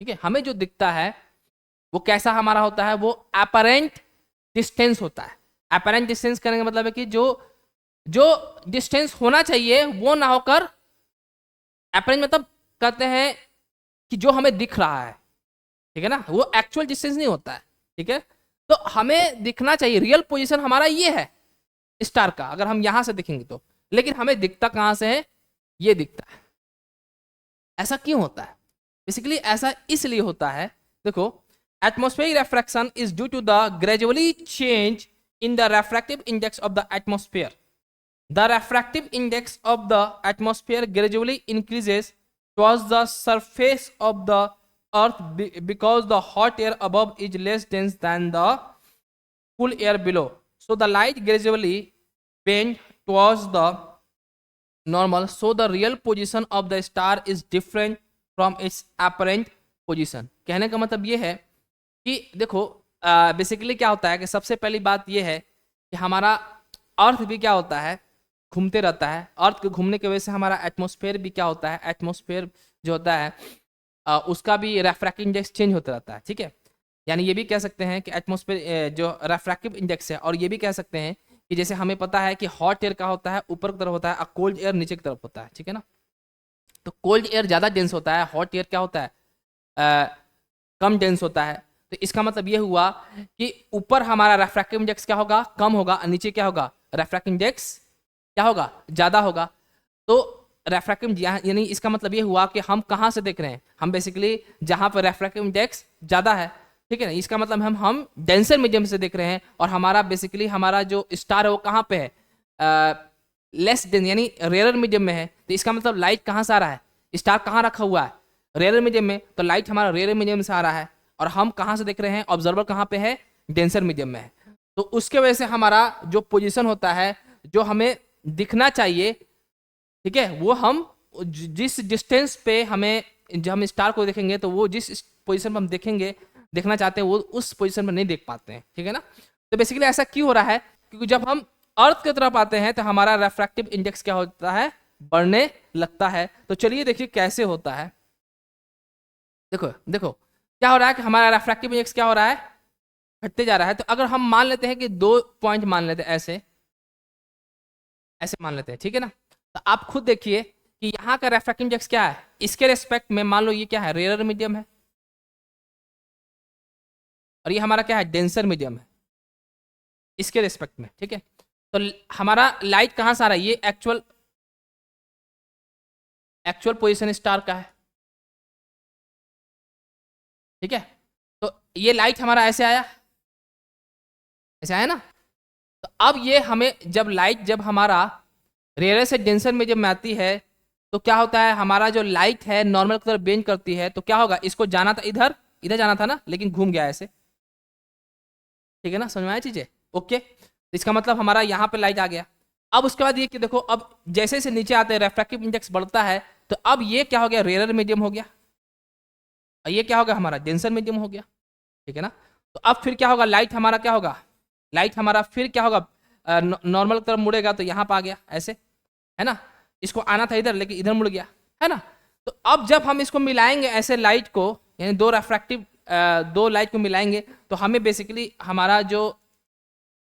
ठीक है, हमें जो दिखता है वो कैसा हमारा होता है, वो अपरेंट डिस्टेंस होता है. अपरेंट डिस्टेंस करने का मतलब है कि जो डिस्टेंस होना चाहिए वो ना होकर, अपरेंट मतलब कहते हैं कि जो हमें दिख रहा है. ठीक है ना, वो एक्चुअल डिस्टेंस नहीं होता है. ठीक है, तो हमें दिखना चाहिए, रियल पोजीशन हमारा ये है स्टार का, अगर हम यहां से दिखेंगे तो, लेकिन हमें दिखता कहां से है, ये दिखता है. ऐसा क्यों होता है, बेसिकली ऐसा इसलिए होता है, देखो, atmospheric refraction is due to the gradually change in the refractive index of the atmosphere. The refractive index of the atmosphere gradually increases towards the surface of the earth because the hot air above is less dense then the cool air below. So the light gradually bend towards the normal. So the real position of the star is different from its apparent position. कहने का मतलब ये है कि देखो बेसिकली क्या होता है कि सबसे पहली बात ये है कि हमारा अर्थ भी क्या होता है, घूमते रहता है. अर्थ के घूमने की वजह से हमारा एटमॉस्फेयर भी क्या होता है, एटमॉस्फेयर जो होता है उसका भी रेफ्रैक्टिव इंडेक्स चेंज होता रहता है. ठीक है, यानी ये भी कह सकते हैं कि एटमॉस्फेयर जो रेफ्रैक्टिव इंडेक्स है, और ये भी कह सकते हैं कि जैसे हमें पता है कि हॉट एयर का होता है ऊपर की तरफ होता है और कोल्ड एयर नीचे की तरफ होता है. ठीक है ना, तो कोल्ड एयर ज़्यादा डेंस होता है, हॉट एयर क्या होता है कम डेंस होता है. तो इसका मतलब ये हुआ कि ऊपर हमारा रेफ्रैक्टिव इंडेक्स क्या होगा, कम होगा, और नीचे क्या होगा, रेफ्रैक्टिव इंडेक्स क्या होगा, ज़्यादा होगा. तो रेफ्रैक्टिव यानी इसका मतलब ये हुआ कि हम कहाँ से देख रहे हैं, हम बेसिकली जहाँ पर रेफ्रैक्टिव इंडेक्स ज़्यादा है. ठीक है ना, इसका मतलब हम डेंसर मीडियम से देख रहे हैं, और हमारा बेसिकली हमारा जो स्टार है वो कहाँ पे है, लेस डेंस यानी रेयर मीडियम में है. तो इसका मतलब लाइट कहाँ से आ रहा है, स्टार कहाँ रखा हुआ है, रेयर मीडियम में. तो लाइट हमारा रेयर मीडियम से आ रहा है, और हम कहाँ से देख रहे हैं, ऑब्जर्वर कहाँ पे है, डेंसर मीडियम में है. तो उसके वजह से हमारा जो पोजिशन होता है, जो हमें दिखना चाहिए, ठीक है, वो हम जिस डिस्टेंस पे हमें, जब हम स्टार को देखेंगे तो वो जिस पोजीशन पर हम देखना चाहते हैं वो उस पोजीशन में नहीं देख पाते हैं. ठीक है ना, तो बेसिकली ऐसा क्यों हो रहा है, क्योंकि जब हम अर्थ की तरफ आते हैं तो हमारा रेफ्रैक्टिव इंडेक्स क्या होता है, बढ़ने लगता है. तो चलिए देखिए कैसे होता है. देखो देखो क्या हो रहा है कि हमारा रेफ्रैक्टिव इंडेक्स क्या हो रहा है, घटते जा रहा है. तो अगर हम मान लेते हैं कि 2 पॉइंट मान लेते हैं, ऐसे ऐसे मान लेते हैं. ठीक है ना, तो आप खुद देखिए कि यहाँ का रेफ्रैक्टिव इंडेक्स क्या है, इसके रेस्पेक्ट में मान लो ये क्या है, रेयर मीडियम है, और ये हमारा क्या है, डेंसर मीडियम है, इसके रेस्पेक्ट में. ठीक है, तो हमारा लाइट कहाँ से आ रहा है, ये एक्चुअल पोजीशन स्टार का है. ठीक है, तो ये लाइट हमारा ऐसे आया, ऐसे आया ना. तो अब ये हमें जब हमारा रेयर से डेंसर मीडियम में आती है तो क्या होता है, हमारा जो लाइट है नॉर्मल की तरफ बेंड करती है. तो क्या होगा, इसको जाना था इधर, इधर जाना था ना, लेकिन घूम गया ऐसे. ठीक है ना, समझ में आया चीजें. ओके, तो इसका मतलब हमारा यहाँ पे लाइट आ गया. अब उसके बाद ये कि देखो, अब जैसे जैसे नीचे आते हैं रेफ्रैक्टिव इंडेक्स बढ़ता है, तो अब ये क्या हो गया, रेयर मीडियम हो गया, और ये क्या होगा, हमारा डेंसर मीडियम हो गया. ठीक है ना, तो अब फिर क्या होगा, लाइट हमारा क्या होगा, लाइट हमारा फिर क्या होगा, नॉर्मल की तरफ मुड़ेगा, तो यहाँ पे आ गया ऐसे, है ना. इसको आना था इधर, लेकिन इधर मुड़ गया, है ना. तो अब जब हम इसको मिलाएंगे ऐसे लाइट को, यानी दो लाइट को मिलाएंगे, तो हमें बेसिकली हमारा जो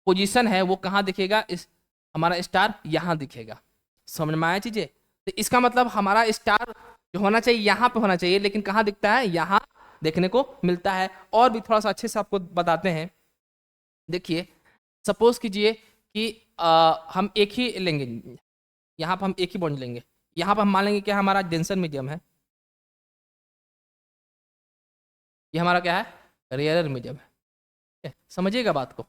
पोजीशन है वो कहाँ दिखेगा, हमारा स्टार यहाँ दिखेगा. समझ में आया चीजें. तो इसका मतलब हमारा स्टार जो होना चाहिए यहाँ पे होना चाहिए, लेकिन कहाँ दिखता है, यहाँ देखने को मिलता है. और भी थोड़ा सा अच्छे से आपको बताते हैं. देखिए, सपोज कीजिए कि हम एक ही लेंगे, यहाँ पर हम एक ही बॉन्ड लेंगे. यहाँ पर हम मान लेंगे कि हमारा डेंसर मीडियम है, ये हमारा क्या है, रेयर मीडियम है. ठीक है, समझिएगा बात को.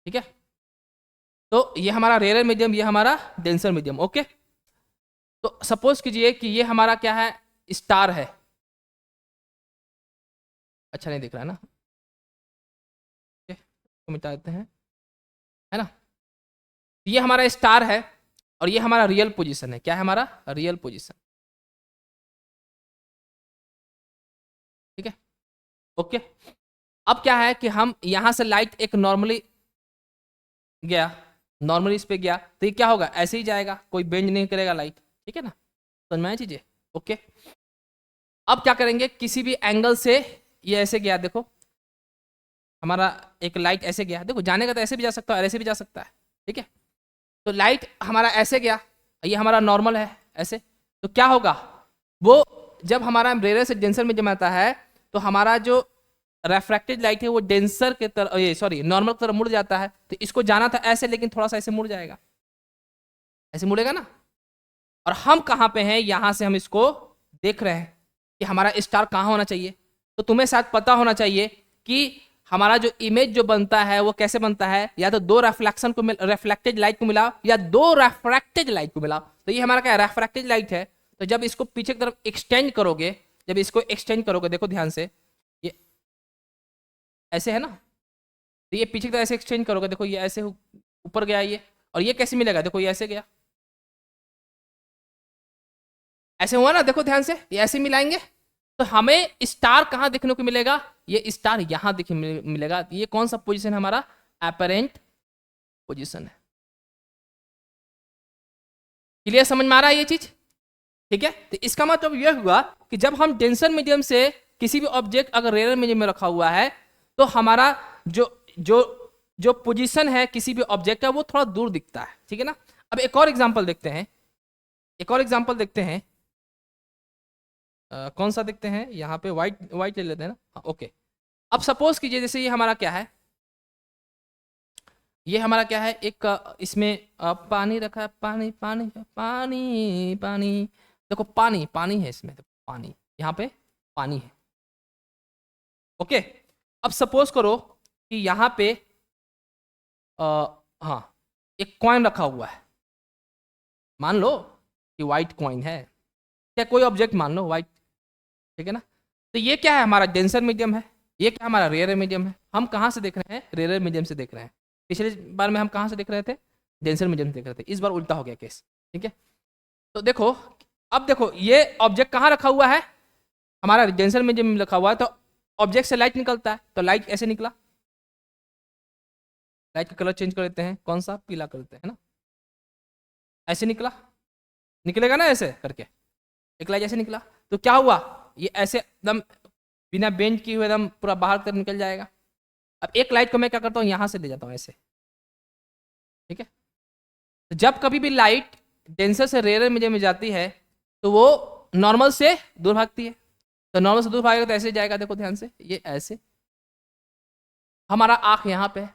ठीक है, तो ये हमारा रेयर मीडियम, ये हमारा डेंसर मीडियम. ओके, तो सपोज कीजिए कि ये हमारा क्या है, स्टार है. अच्छा नहीं दिख रहा है ना, तो मिटा देते हैं, है ना. ये हमारा स्टार है, और ये हमारा रियल पोजीशन है. क्या है हमारा रियल पोजीशन. ठीक है, ओके. अब क्या है कि हम यहां से लाइट एक नॉर्मली गया, नॉर्मली इस पे गया, तो ये क्या होगा, ऐसे ही जाएगा, कोई बेंड नहीं करेगा लाइट. ठीक है ना, समझ में आया चीजें. ओके, अब क्या करेंगे, किसी भी एंगल से ये ऐसे गया, देखो हमारा एक लाइट ऐसे गया, देखो जाने का तो ऐसे भी जा सकता है और ऐसे भी जा सकता है. ठीक है, तो लाइट हमारा ऐसे गया, ये हमारा नॉर्मल है ऐसे. तो क्या होगा, वो जब हमारा रेयर से डेंसर में जमाता है, तो हमारा जो रेफ्रैक्टेड लाइट है वो डेंसर के तरफ, ये सॉरी नॉर्मल की तरफ मुड़ जाता है. तो इसको जाना था ऐसे, लेकिन थोड़ा सा ऐसे मुड़ जाएगा, ऐसे मुड़ेगा ना. और हम कहाँ पे हैं, यहाँ से हम इसको देख रहे हैं कि हमारा स्टार कहाँ होना चाहिए. तो तुम्हें शायद पता होना चाहिए कि हमारा जो इमेज जो बनता है वो कैसे बनता है, या तो दो रेफ्लेक्टेड लाइट को मिलाओ, या दो रेफ्रैक्टेड लाइट को मिलाओ. तो ये हमारा क्या है, रेफ्रैक्टेड लाइट है. तो जब इसको पीछे की तरफ एक्सटेंड करोगे जब इसको एक्सटेंड करोगे, देखो ध्यान से, ये ऐसे है ना, तो ये पीछे की तरफ ऐसे एक्सटेंड करोगे, देखो ये ऐसे ऊपर गया ये, और ये कैसे मिलेगा, देखो ये ऐसे गया, ऐसे हुआ ना, देखो ध्यान से, ये ऐसे मिलाएंगे तो हमें स्टार कहाँ देखने को मिलेगा, ये स्टार यहां मिलेगा। ये कौन सा पोजीशन है हमारा, एपरेंट पोजीशन है। क्लियर, समझ में आ रहा है ये चीज, ठीक है। तो इसका मतलब यह हुआ कि जब हम डेंसर मीडियम से किसी भी ऑब्जेक्ट अगर रेयर मीडियम में रखा हुआ है तो हमारा जो जो जो पोजीशन है किसी भी ऑब्जेक्ट का वो थोड़ा दूर दिखता है, ठीक है ना। अब एक और एग्जांपल देखते हैं, एक और एग्जांपल देखते हैं। कौन सा देखते हैं, यहाँ पे व्हाइट व्हाइट ले लेते हैं ना, हाँ, ओके। अब सपोज कीजिए जैसे ये हमारा क्या है, ये हमारा क्या है, एक इसमें पानी रखा है, पानी पानी पानी पानी, देखो पानी पानी है इसमें, देखो पानी, यहाँ पे पानी है, ओके। अब सपोज करो कि यहाँ पे हाँ एक कॉइन रखा हुआ है, मान लो कि वाइट कॉइन है, क्या कोई ऑब्जेक्ट मान लो वाइट, ठीक है ना। तो ये क्या है, हमारा डेंसर मीडियम है, ये क्या हमारा रेयर मीडियम है। हम कहाँ से देख रहे हैं, रेयर मीडियम से देख रहे हैं। पिछले बार में हम कहाँ से देख रहे थे, डेंसर मीडियम से देख रहे थे, इस बार उल्टा हो गया केस, ठीक है। तो देखो, अब देखो ये ऑब्जेक्ट कहाँ रखा हुआ है, हमारा डेंसर मीडियम में रखा हुआ है, तो ऑब्जेक्ट से लाइट निकलता है, तो लाइट ऐसे निकला, लाइट का कलर चेंज कर देते हैं, कौन सा, पीला कर देते हैं ना, ऐसे निकला, निकलेगा ना ऐसे करके, एक लाइट ऐसे निकला, तो क्या हुआ, ये ऐसे एकदम बिना बेंड किए हुए एकदम पूरा बाहर तक निकल जाएगा। अब एक लाइट को मैं क्या करता हूँ, यहाँ से ले जाता हूँ ऐसे, ठीक है। तो जब कभी भी लाइट डेंसर से रेयर मीडियम में जाती है तो वो नॉर्मल से दूर भागती है, तो नॉर्मल से दूर भागेगा तो ऐसे जाएगा, देखो ध्यान से, ये ऐसे, हमारा आँख यहाँ पे,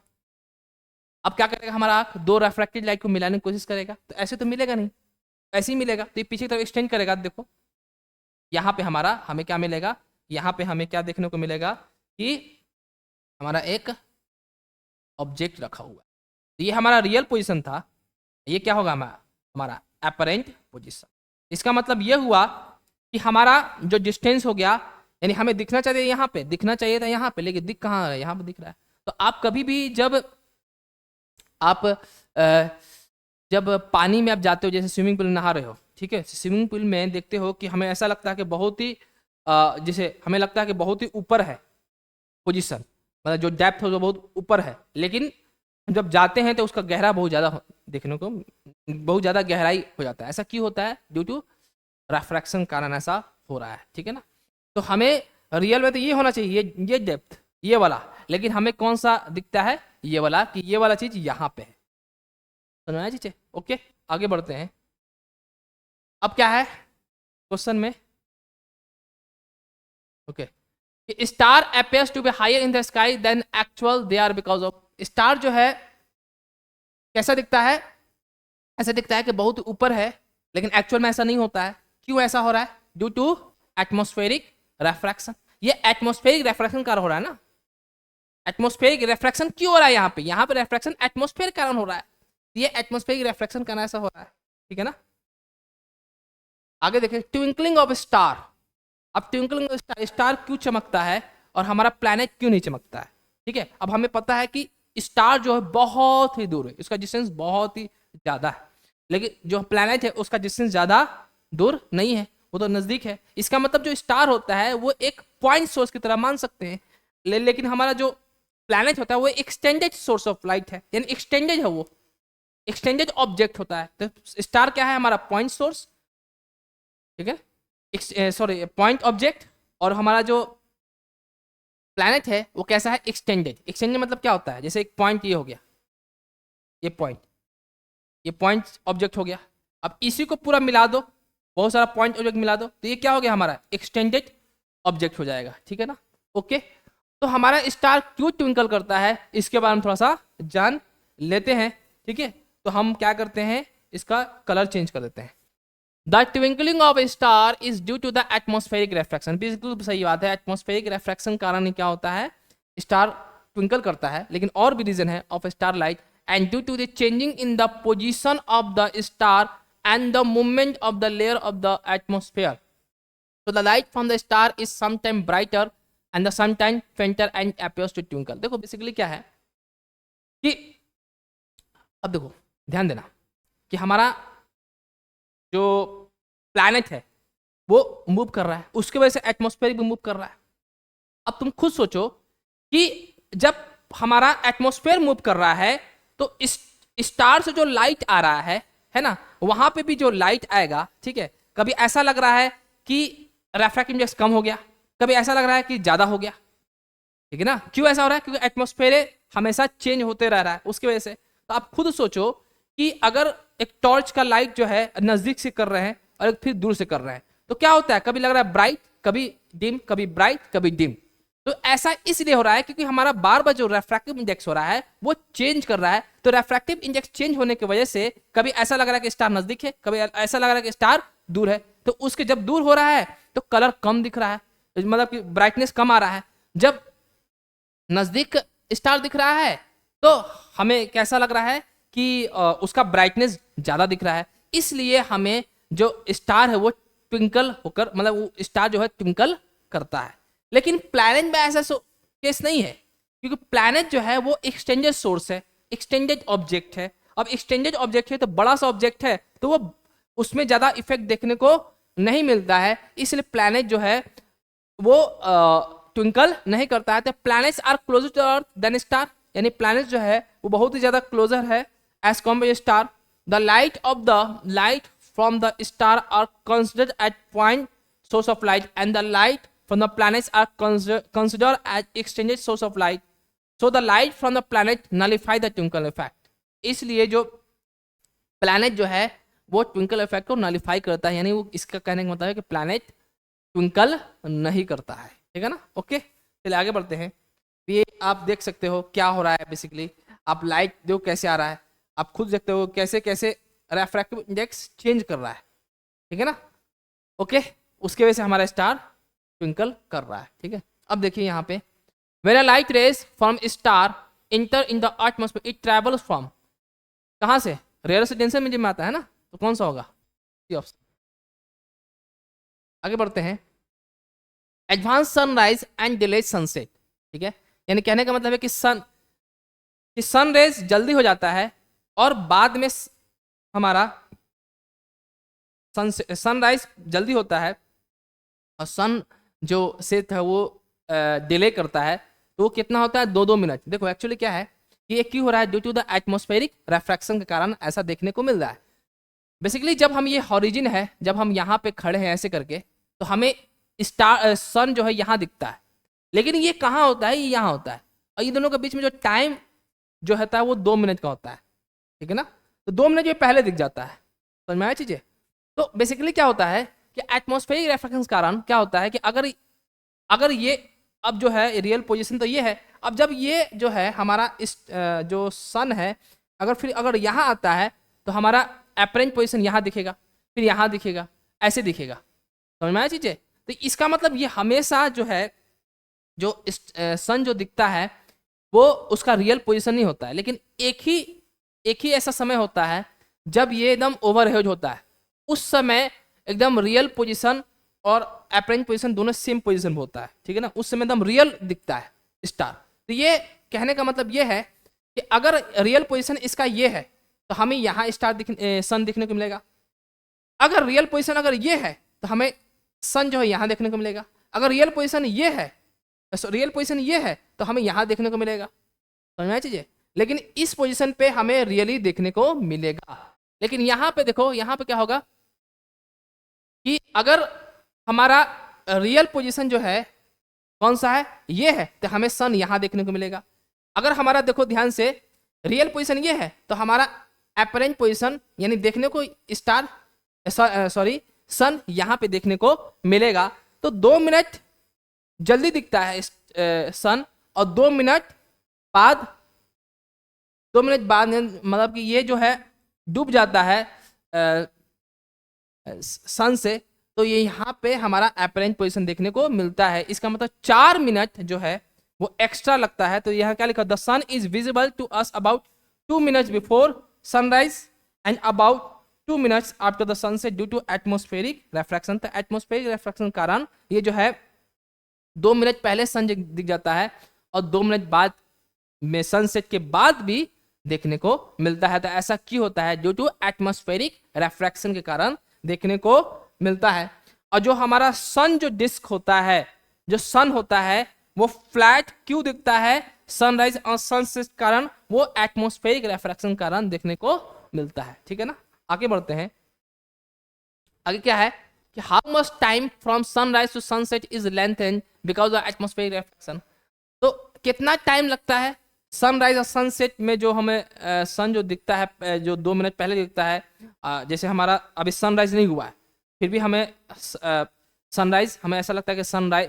अब क्या करेगा हमारा आँख, दो रेफ्रेक्टेड लाइट को मिलाने की कोशिश करेगा, तो ऐसे तो मिलेगा नहीं, ऐसे ही मिलेगा, तो ये पीछे की तरफ एक्सटेंड करेगा, देखो यहाँ पे हमारा हमें क्या मिलेगा, यहाँ पे हमें क्या देखने को मिलेगा कि हमारा एक ऑब्जेक्ट रखा हुआ है। तो ये हमारा रियल पोजीशन था, ये क्या होगा हमारा एपरेंट पोजीशन। इसका मतलब ये हुआ कि हमारा जो डिस्टेंस हो गया, यानी हमें दिखना चाहिए यहाँ पे, दिखना चाहिए था यहाँ पे, लेकिन दिख कहाँ रहा है, यहाँ पे दिख रहा है। तो आप कभी भी जब आप जब पानी में आप जाते हो, जैसे स्विमिंग पूल में नहा रहे हो, ठीक है, स्विमिंग पूल में देखते हो कि हमें ऐसा लगता है कि बहुत ही जैसे हमें लगता है कि बहुत ही ऊपर है पोजीशन, मतलब जो डेप्थ हो वो बहुत ऊपर है, लेकिन जब जाते हैं तो उसका गहरा बहुत ज़्यादा देखने को, बहुत ज़्यादा गहराई हो जाता है। ऐसा क्यों होता है, ड्यू टू रिफ्रैक्शन कारण ऐसा हो रहा है, ठीक है ना। तो हमें रियल में तो ये होना चाहिए, ये डेप्थ ये वाला, लेकिन हमें कौन सा दिखता है, ये वाला, कि ये वाला चीज़ यहाँ पे है, समझ आया चीज़ें, ओके। आगे बढ़ते हैं। अब क्या है क्वेश्चन में, okay, star appears to be higher in the sky than actual they are because of, star जो है कैसा दिखता है, ऐसा दिखता है कि बहुत ऊपर है, लेकिन एक्चुअल में ऐसा नहीं होता है। क्यों ऐसा हो रहा है, ड्यू टू एटमॉस्फेरिक रिफ्रैक्शन। ये एटमॉस्फेरिक रिफ्रैक्शन कारण हो रहा है ना, एटमॉस्फेरिक रिफ्रैक्शन क्यों हो रहा है, यहाँ पे रिफ्रैक्शन एटमॉस्फेयर के कारण हो रहा है, ये एटमॉस्फेरिक रिफ्रैक्शन कारण ऐसा हो रहा है, ठीक है ना। आगे देखें, ट्विंकलिंग ऑफ स्टार। अब ट्विंकलिंग ऑफ स्टार, स्टार क्यों चमकता है और हमारा प्लैनेट क्यों नहीं चमकता है, ठीक है। अब हमें पता है कि स्टार जो है बहुत ही दूर है, उसका डिस्टेंस बहुत ही ज्यादा है, लेकिन जो प्लैनेट है उसका डिस्टेंस ज्यादा दूर नहीं है, वो तो नजदीक है। इसका मतलब जो स्टार होता है वो एक पॉइंट सोर्स की तरह मान सकते हैं, लेकिन हमारा जो प्लैनेट होता है वो एक्सटेंडेड सोर्स ऑफ लाइट है, यानी एक्सटेंडेड है, वो एक्सटेंडेड ऑब्जेक्ट होता है। तो स्टार क्या है, हमारा पॉइंट सोर्स, ठीक है, सॉरी पॉइंट ऑब्जेक्ट, और हमारा जो प्लैनेट है वो कैसा है, एक्सटेंडेड। एक्सटेंडेड मतलब क्या होता है, जैसे एक पॉइंट ये हो गया, ये पॉइंट, ये पॉइंट ऑब्जेक्ट हो गया, अब इसी को पूरा मिला दो, बहुत सारा पॉइंट ऑब्जेक्ट मिला दो, तो ये क्या हो गया, हमारा एक्सटेंडेड ऑब्जेक्ट हो जाएगा, ठीक है ना, ओके। तो हमारा स्टार क्यों ट्विंकल करता है इसके बारे में थोड़ा सा जान लेते हैं, ठीक है। तो हम क्या करते हैं, इसका कलर चेंज कर देते हैं। The twinkling of a star is due to the atmospheric refraction. बिल्कुल सही बात है, एटमॉस्फेरिक रिफ्रैक्शन कारण ही क्या होता है, स्टार ट्विंकल करता है, लेकिन और भी रीजन है of star light, and due to the changing in the position of the star and the movement of the layer of the atmosphere. So the light from the star is sometimes brighter and the sometimes fainter and appears to twinkle. देखो बेसिकली क्या है कि अब देखो ध्यान देना कि हमारा जो प्लैनेट है वो मूव कर रहा है, उसके वजह से एटमॉस्फेयर भी मूव कर रहा है। अब तुम खुद सोचो कि जब हमारा एटमॉस्फेयर मूव कर रहा है तो इस स्टार से जो लाइट आ रहा है ना, वहां पे भी जो लाइट आएगा, ठीक है, कभी ऐसा लग रहा है कि रेफ्रैक्टिव इंडेक्स कम हो गया, कभी ऐसा लग रहा है कि ज्यादा हो गया, ठीक है ना। क्यों ऐसा हो रहा है? क्योंकि एटमॉस्फेयर हमेशा चेंज होते रह रहा है उसकी वजह से। तो आप खुद सोचो कि अगर एक टॉर्च का लाइट जो है नजदीक से कर रहे हैं और एक फिर दूर से कर रहे हैं तो क्या होता है, कभी लग रहा है ब्राइट, कभी डिम, कभी ब्राइट, कभी डिम। तो ऐसा इसलिए हो रहा है क्योंकि हमारा बार बार जो रेफ्रैक्टिव इंडेक्स हो रहा है वो चेंज कर रहा है। तो रेफ्रैक्टिव इंडेक्स चेंज होने की वजह से कभी ऐसा लग रहा है कि स्टार नजदीक है, कभी ऐसा लग रहा है कि स्टार दूर है। तो उसके जब दूर हो रहा है तो कलर कम दिख रहा है, मतलब कि ब्राइटनेस कम आ रहा है। जब नजदीक स्टार दिख रहा है तो हमें कैसा लग रहा है कि उसका ब्राइटनेस ज्यादा दिख रहा है। इसलिए हमें जो स्टार है वो ट्विंकल होकर, मतलब वो स्टार जो है ट्विंकल करता है। लेकिन प्लैनेट में ऐसा केस नहीं है, क्योंकि प्लैनेट जो है वो एक्सटेंडेड सोर्स है, एक्सटेंडेड ऑब्जेक्ट है। अब एक्सटेंडेड ऑब्जेक्ट है तो बड़ा सा ऑब्जेक्ट है तो वो उसमें ज्यादा इफेक्ट देखने को नहीं मिलता है, इसलिए प्लैनेट जो है वो ट्विंकल नहीं करता है। तो planets are closer to earth than star, यानी प्लैनेट जो है वो बहुत ही ज्यादा क्लोजर है as compare star. The light from the star are considered at point source of light and the light from the planets are considered as extended source of light, so the light from the planet nullify the twinkle effect। इसलिए जो प्लैनेट जो है वो ट्विंकल इफेक्ट को नलिफाई करता है, यानी वो इसका कहने का मतलब है कि प्लैनेट ट्विंकल नहीं करता है, ठीक है ना। ओके, चलिए आगे बढ़ते हैं। ये आप देख सकते हो क्या हो रहा है। बेसिकली आप लाइट जो कैसे आ रहा है, आप खुद देखते हो कैसे कैसे रेफ्रैक्टिव इंडेक्स चेंज कर रहा है, ठीक है ना। ओके, उसके वजह से हमारा स्टार ट्विंकल कर रहा है, ठीक है। अब देखिए यहाँ पे when a light rays from star inter in the atmosphere it travels from, कहाँ से? रेयर से डेंसर में आता है ना, तो कौन सा होगा? ऑप्शन। आगे बढ़ते हैं। Advance sunrise and delayed sunset, ठीक है, यानी कहने का मतलब है कि सन रेज जल्दी हो जाता है और बाद में हमारा सनराइज जल्दी होता है और सन जो सेट है वो डिले करता है। तो वो कितना होता है? 2-2 मिनट। देखो एक्चुअली क्या है कि ये क्यों हो रहा है? Due to the atmospheric refraction के कारण ऐसा देखने को मिल रहा है। बेसिकली जब हम ये हॉरिजन है, जब हम यहाँ पे खड़े हैं ऐसे करके, तो हमें सन जो है यहाँ दिखता है, लेकिन ये कहाँ होता है? ये यहाँ होता है, और ये दोनों के बीच में जो टाइम जो होता है वो 2 मिनट का होता है, ठीक है ना। तो 2 मिनट जो पहले दिख जाता है, समझ में आया चीजें। तो बेसिकली क्या होता है कि एटमॉस्फेरिक रिफ्रैक्शन के कारण क्या होता है कि अगर ये अब जो है रियल पोजीशन तो ये है, अब जब ये जो है हमारा इस जो सन है अगर यहाँ आता है तो हमारा अपरेंट पोजीशन यहाँ दिखेगा, फिर यहाँ दिखेगा, ऐसे दिखेगा, समझ में आया चीजें। तो इसका मतलब ये हमेशा जो है जो सन जो दिखता है वो उसका रियल पोजीशन नहीं होता है, लेकिन एक ही ऐसा समय होता है जब ये एकदम ओवरहेड होता है, उस समय एकदम रियल पोजीशन और अपरेंट पोजीशन दोनों सेम पोजीशन होता है, ठीक है ना। उस समय एकदम रियल दिखता है स्टार। तो ये कहने का मतलब ये है कि अगर रियल पोजीशन इसका ये है तो हमें यहाँ सन दिखने को मिलेगा। अगर रियल पोजीशन अगर ये है तो हमें सन जो है यहाँ देखने को मिलेगा। अगर रियल पोजीशन ये है तो हमें यहाँ देखने को मिलेगा, समझ में आया चीजें। लेकिन इस पोजीशन पे हमें रियली देखने को मिलेगा। लेकिन यहाँ पे देखो, यहाँ पे क्या होगा कि अगर हमारा रियल पोजीशन जो है कौन सा है? ये है, तो हमें सन यहाँ देखने को मिलेगा। अगर हमारा देखो ध्यान से रियल पोजीशन ये है तो हमारा अपरेंट पोजीशन यानी देखने को सन यहाँ पे देखने को मिलेगा। तो 2 मिनट जल्दी दिखता है सन और 2 मिनट बाद मतलब कि ये जो है डूब जाता है सन से, तो ये यहाँ पे हमारा अपरेंट पोजीशन देखने को मिलता है। इसका मतलब 4 मिनट जो है वो एक्स्ट्रा लगता है। तो यहाँ क्या लिखा? The sun is visible to us about 2 minutes before sunrise and about 2 minutes after the sunset due to atmospheric refraction. तो एटमोस्फेरिक रिफ्रैक्शन के कारण ये जो है 2 मिनट पहले सन दिख जाता है और 2 मिनट बाद में सनसेट के बाद भी देखने को मिलता है। तो ऐसा क्यों होता है? ड्यू टू एटमॉस्फेरिक रिफ्रैक्शन के कारण देखने को मिलता है। और जो हमारा सन जो डिस्क होता है, जो सन होता है, वो फ्लैट क्यों दिखता है? सनराइज और सनसेट के कारण वो एटमॉस्फेरिक रिफ्रैक्शन के कारण देखने को मिलता है। ठीक है ना, आगे बढ़ते हैं। आगे क्या है कि how much time from sunrise to sunset is lengthened because of atmospheric refraction. तो कितना टाइम लगता है सनराइज और सनसेट में? जो हमें सन जो दिखता है, जो 2 मिनट पहले दिखता है, जैसे हमारा अभी सनराइज नहीं हुआ है, फिर भी हमें सनराइज, हमें ऐसा लगता है कि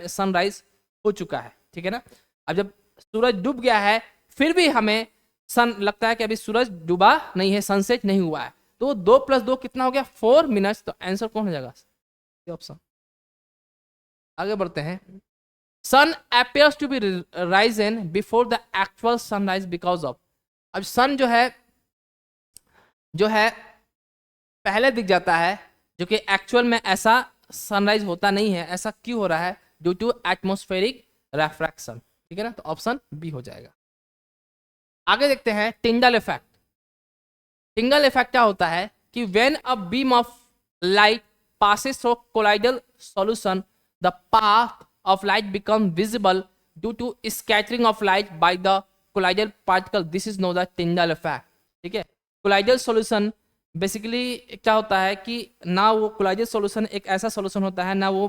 सनराइज हो चुका है। ठीक है ना, अब जब सूरज डूब गया है फिर भी हमें सन लगता है कि अभी सूरज डूबा नहीं है, सनसेट नहीं हुआ है। तो 2 + 2 कितना हो गया? 4 मिनट्स। तो आंसर कौन हो जाएगा? ऑप्शन। आगे बढ़ते हैं। सन appears to be risen before the actual sunrise because of। अब सन जो है पहले दिख जाता है, जो कि एक्चुअल में ऐसा सनराइज होता नहीं है। ऐसा क्यों हो रहा है? Due to atmospheric refraction. ठीक है ना, तो ऑप्शन बी हो जाएगा। आगे देखते हैं टिंडल इफेक्ट। टिंडल इफेक्ट क्या होता है कि when a beam of light passes through colloidal solution, the path of light become visible due to scattering of light by the colloidal particle. This is known as Tyndall effect. ठीक है, colloidal solution बेसिकली क्या होता है कि ना वो colloidal solution एक ऐसा solution होता है, ना वो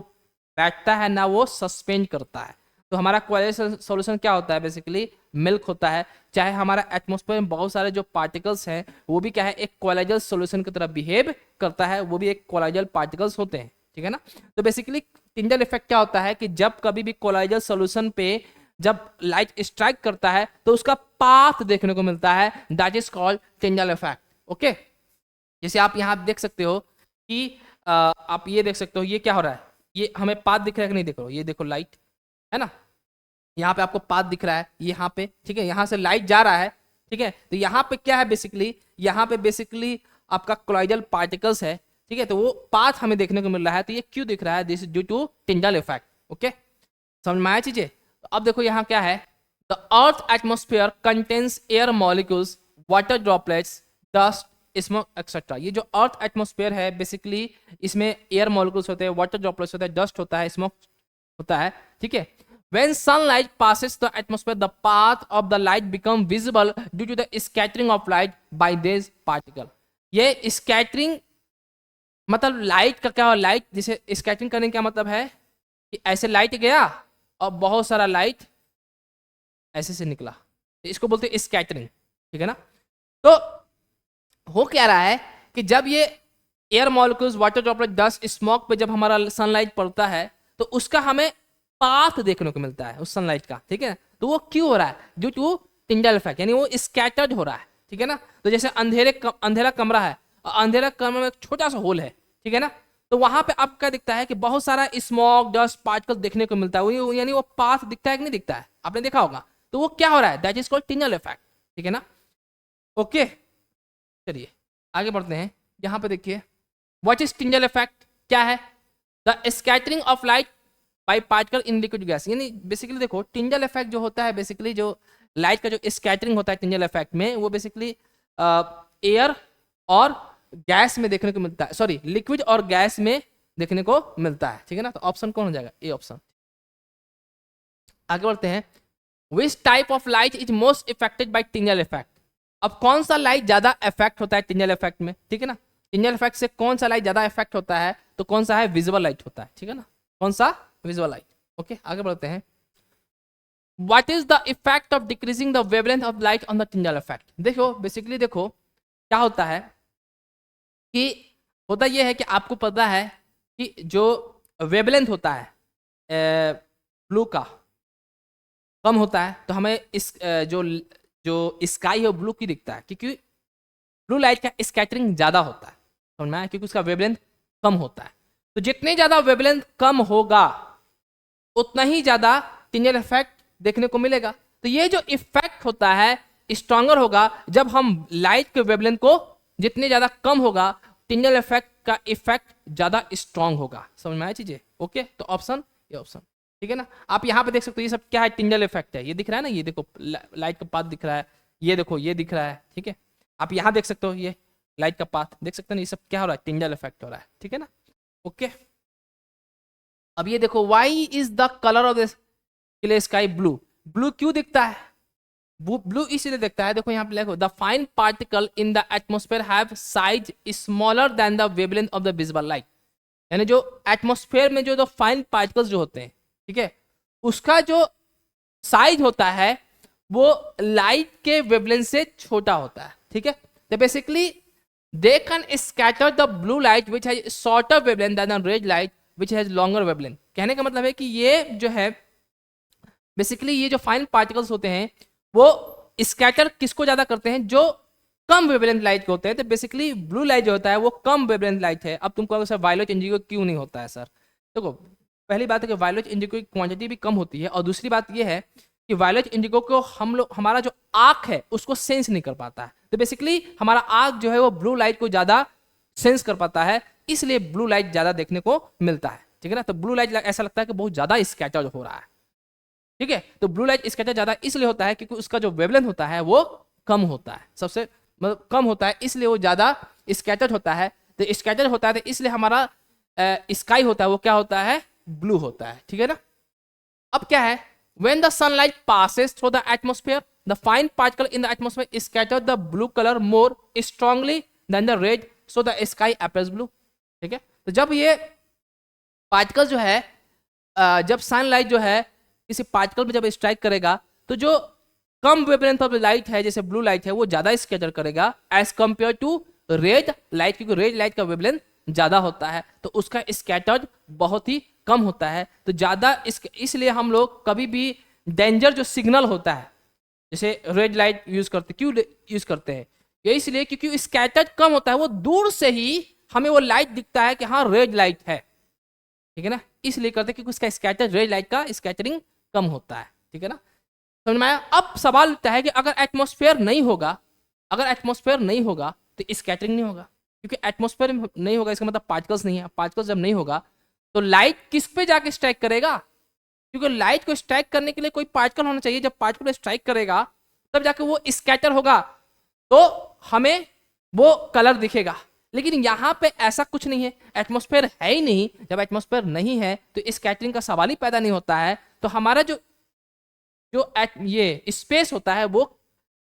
बैठता है ना वो सस्पेंड करता है। तो हमारा कोलाइडल सॉल्यूशन क्या होता है? बेसिकली मिल्क होता है। चाहे हमारा एटमॉस्फेयर में बहुत सारे जो पार्टिकल्स हैं वो भी क्या है, एक कोलाइडल सॉल्यूशन की तरह बिहेव करता है, वो भी एक कोलाइडल पार्टिकल्स होते हैं। ठीक है ना, तो बेसिकली टिंडल इफेक्ट क्या होता है कि जब कभी भी कोलाइडल सॉल्यूशन पे जब लाइट स्ट्राइक करता है तो उसका पाथ देखने को मिलता है, that is called टिंडल effect. Okay, जैसे आप यहाँ देख सकते हो कि आप ये देख सकते हो, ये क्या हो रहा है, ये हमें पाथ दिख रहा है कि नहीं? देखो, ये देखो लाइट है ना, यहाँ पे आपको पाथ दिख रहा है यहाँ पे। ठीक है, यहाँ से लाइट जा रहा है। ठीक है, तो यहाँ पे क्या है बेसिकली, यहाँ पे बेसिकली आपका कोलाइडल पार्टिकल्स है। ठीक है, तो वो पाथ हमें देखने को मिल रहा है। तो ये क्यों दिख रहा है? This is due to Tyndall effect. Okay, समझ में आया चीजें? तो अब देखो यहाँ क्या है, the earth atmosphere contains air molecules, water droplets, dust, smoke etcetera. ये जो अर्थ एटमोस्फेयर है बेसिकली इसमें एयर मॉलिक्यूल्स होते हैं, वाटर ड्रॉपलेट्स होते हैं, डस्ट होता है, स्मोक होता है। ठीक है, when sunlight passes the atmosphere the path of the light become visible due to the scattering of light by these particle। ये स्कैटरिंग मतलब लाइट का क्या? लाइट जिसे स्कैटरिंग करने का मतलब है कि ऐसे लाइट गया और बहुत सारा लाइट ऐसे से निकला, तो इसको बोलते हैं स्कैटरिंग। ठीक है ना, तो हो क्या रहा है कि जब ये air molecules, water droplet, dust, smoke पे जब हमारा सनलाइट पड़ता है तो उसका हमें पाथ देखने को मिलता है उस सनलाइट का। ठीक है, तो वो क्यों हो रहा है? ड्यू टू टिंडल इफेक्ट, यानी वो स्कैटर्ड हो रहा है। ठीक है ना, तो जैसे अंधेरा कमरा है और अंधेरा कमरे में एक छोटा सा होल है। ठीक है ना, तो वहां पे आपको क्या दिखता है कि बहुत सारा स्मोक, डस्ट, पार्टिकल देखने को मिलता है, यानी वो पाथ दिखता है कि नहीं दिखता है? आपने देखा होगा। तो वो क्या हो रहा है? That is called Tyndall effect. ठीक है ना, ओके, चलिए आगे बढ़ते हैं। यहाँ पे देखिए व्हाट इज टिंडल इफेक्ट क्या है? The scattering of light by particle in liquid gas. यानी बेसिकली देखो टिंडल इफेक्ट जो होता है, बेसिकली जो लाइट का जो स्कैटरिंग होता है टिंडल इफेक्ट में, वो बेसिकली एयर और गैस में देखने को मिलता है, सॉरी लिक्विड और गैस में देखने को मिलता है। ठीक है ना, तो ऑप्शन कौन हो जाएगा? A option. आगे बढ़ते हैं। Which type of light is most affected by Tyndall effect. अब कौन सा लाइट ज्यादा इफेक्ट होता है टिंडल इफेक्ट में? ठीक है ना, टिंडल इफेक्ट से कौन सा लाइट ज्यादा इफेक्ट होता है? तो कौन सा है? विजुअल लाइट होता है। ठीक है ना, कौन सा? Visual light. ओके, आगे बढ़ते हैं। What is the effect of decreasing the wavelength of light on the Tyndall effect. देखो बेसिकली देखो क्या होता है कि होता यह है कि आपको पता है कि जो वेवलेंथ होता है ब्लू का कम होता है, तो हमें इस जो स्काई है ब्लू की दिखता है, क्योंकि ब्लू लाइट का स्कैटरिंग ज्यादा होता है, समझ में आया? क्योंकि उसका वेवलेंथ कम होता है। तो जितने ज्यादा वेवलेंथ कम होगा उतना ही ज्यादा टिंडल इफेक्ट देखने को मिलेगा। तो ये जो इफेक्ट होता है स्ट्रॉन्गर होगा जब हम लाइट के वेवलेंथ को जितने ज्यादा कम होगा, टिंडल इफेक्ट का इफेक्ट ज्यादा स्ट्रांग होगा। समझ में आया चीजें? ओके, तो ऑप्शन ये ऑप्शन, ठीक है ना। आप यहाँ पे देख सकते हो ये सब क्या है, टिंडल इफेक्ट है। ये दिख रहा है ना, ये देखो लाइट का पाथ दिख रहा है, ये देखो ये दिख रहा है, ठीक है। आप यहाँ देख सकते हो ये लाइट का पाथ देख सकते हो ना, ये सब क्या हो रहा है, टिंडल इफेक्ट हो रहा है, ठीक है ना। ओके, अब ये देखो, why is the colour of this sky blue. Blue क्यों दिखता है? ब्लू इसलिए दिखता है, देखो यहाँ पे लिखो, the fine particle in the atmosphere have size smaller than the wavelength of the visible light. यानी जो एटमोस्फेयर में जो फाइन पार्टिकल्स जो होते हैं, ठीक है, उसका जो साइज होता है वो लाइट के वेवलेंथ से छोटा होता है, ठीक है। तो basically they can scatter the blue light which has shorter wavelength than the red light which has longer wavelength. कहने का मतलब है कि ये जो है बेसिकली ये जो फाइन पार्टिकल्स होते हैं वो स्कैटर किसको ज्यादा करते हैं, जो कम वेवलेंथ लाइट के होते हैं। तो बेसिकली ब्लू लाइट जो होता है वो कम वेवलेंथ लाइट है। अब तुम कहोगे सर वायलेट इंडिगो क्यों नहीं होता है सर? देखो, पहली बात है कि वायलेट इंडिगो की क्वांटिटी भी कम होती है, और दूसरी बात ये है कि वायलेट इंडिगो को हम लोग, हमारा जो आंख है उसको सेंस नहीं कर पाता है। तो बेसिकली हमारा आंख जो है वो ब्लू लाइट को ज्यादा सेंस कर पाता है, इसलिए ब्लू लाइट ज्यादा देखने को मिलता है, ठीक है ना। तो ब्लू लाइट ऐसा लगता है कि बहुत ज्यादा स्कैटर हो रहा है, ठीक है। तो ब्लू लाइट स्कैटर ज्यादा इसलिए होता है क्योंकि उसका जो वेवलेंथ होता है वो कम होता है, सबसे मतलब कम होता है, इसलिए वो ज्यादा स्कैटर होता है। तो स्कैटर होता है तो इसलिए हमारा स्काई होता है वो क्या होता है, ब्लू होता है, ठीक है ना। अब क्या है, when the sunlight passes through the atmosphere the fine particle in the atmosphere scatter the blue color more strongly than the red so the sky appears blue, ठीक है। तो जब ये पार्टिकल जो है जब सनलाइट जो है किसी पार्टिकल में जब स्ट्राइक करेगा तो जो कम वेवलेंथ ऑफ लाइट है जैसे ब्लू लाइट है वो ज्यादा स्कैटर करेगा as compare to red light, क्योंकि रेड लाइट का वेवलेंथ ज्यादा होता है तो उसका स्कैटर्ड बहुत ही कम होता है। तो ज्यादा इसलिए हम लोग कभी भी डेंजर जो सिग्नल होता है जैसे रेड लाइट यूज करते, क्यों यूज करते हैं, ये इसलिए क्योंकि स्कैटर्ड कम होता है, वो दूर से ही हमें वो लाइट दिखता है कि हाँ रेड लाइट है, ठीक है ना, इसलिए करते हैं क्योंकि उसका स्कैटर रेड लाइट का स्कैटरिंग कम होता है, ठीक है ना। समझ में आया? अब सवाल उठता है कि अगर एटमॉस्फेयर नहीं होगा, अगर एटमॉस्फेयर नहीं होगा तो स्कैटरिंग नहीं होगा, क्योंकि एटमॉस्फेयर नहीं होगा इसका मतलब पार्टिकल्स नहीं है। पार्टिकल्स जब नहीं होगा तो लाइट किस पे जाके स्ट्राइक करेगा, क्योंकि लाइट को स्ट्राइक करने के लिए कोई पार्टिकल होना चाहिए। जब पार्टिकल स्ट्राइक करेगा तब जाके वो स्कैटर होगा तो हमें वो कलर दिखेगा। लेकिन यहाँ पे ऐसा कुछ नहीं है, एटमॉस्फेयर है ही नहीं। जब एटमॉस्फेयर नहीं है तो स्कैटरिंग का सवाल ही पैदा नहीं होता है। तो हमारा जो ये स्पेस होता है वो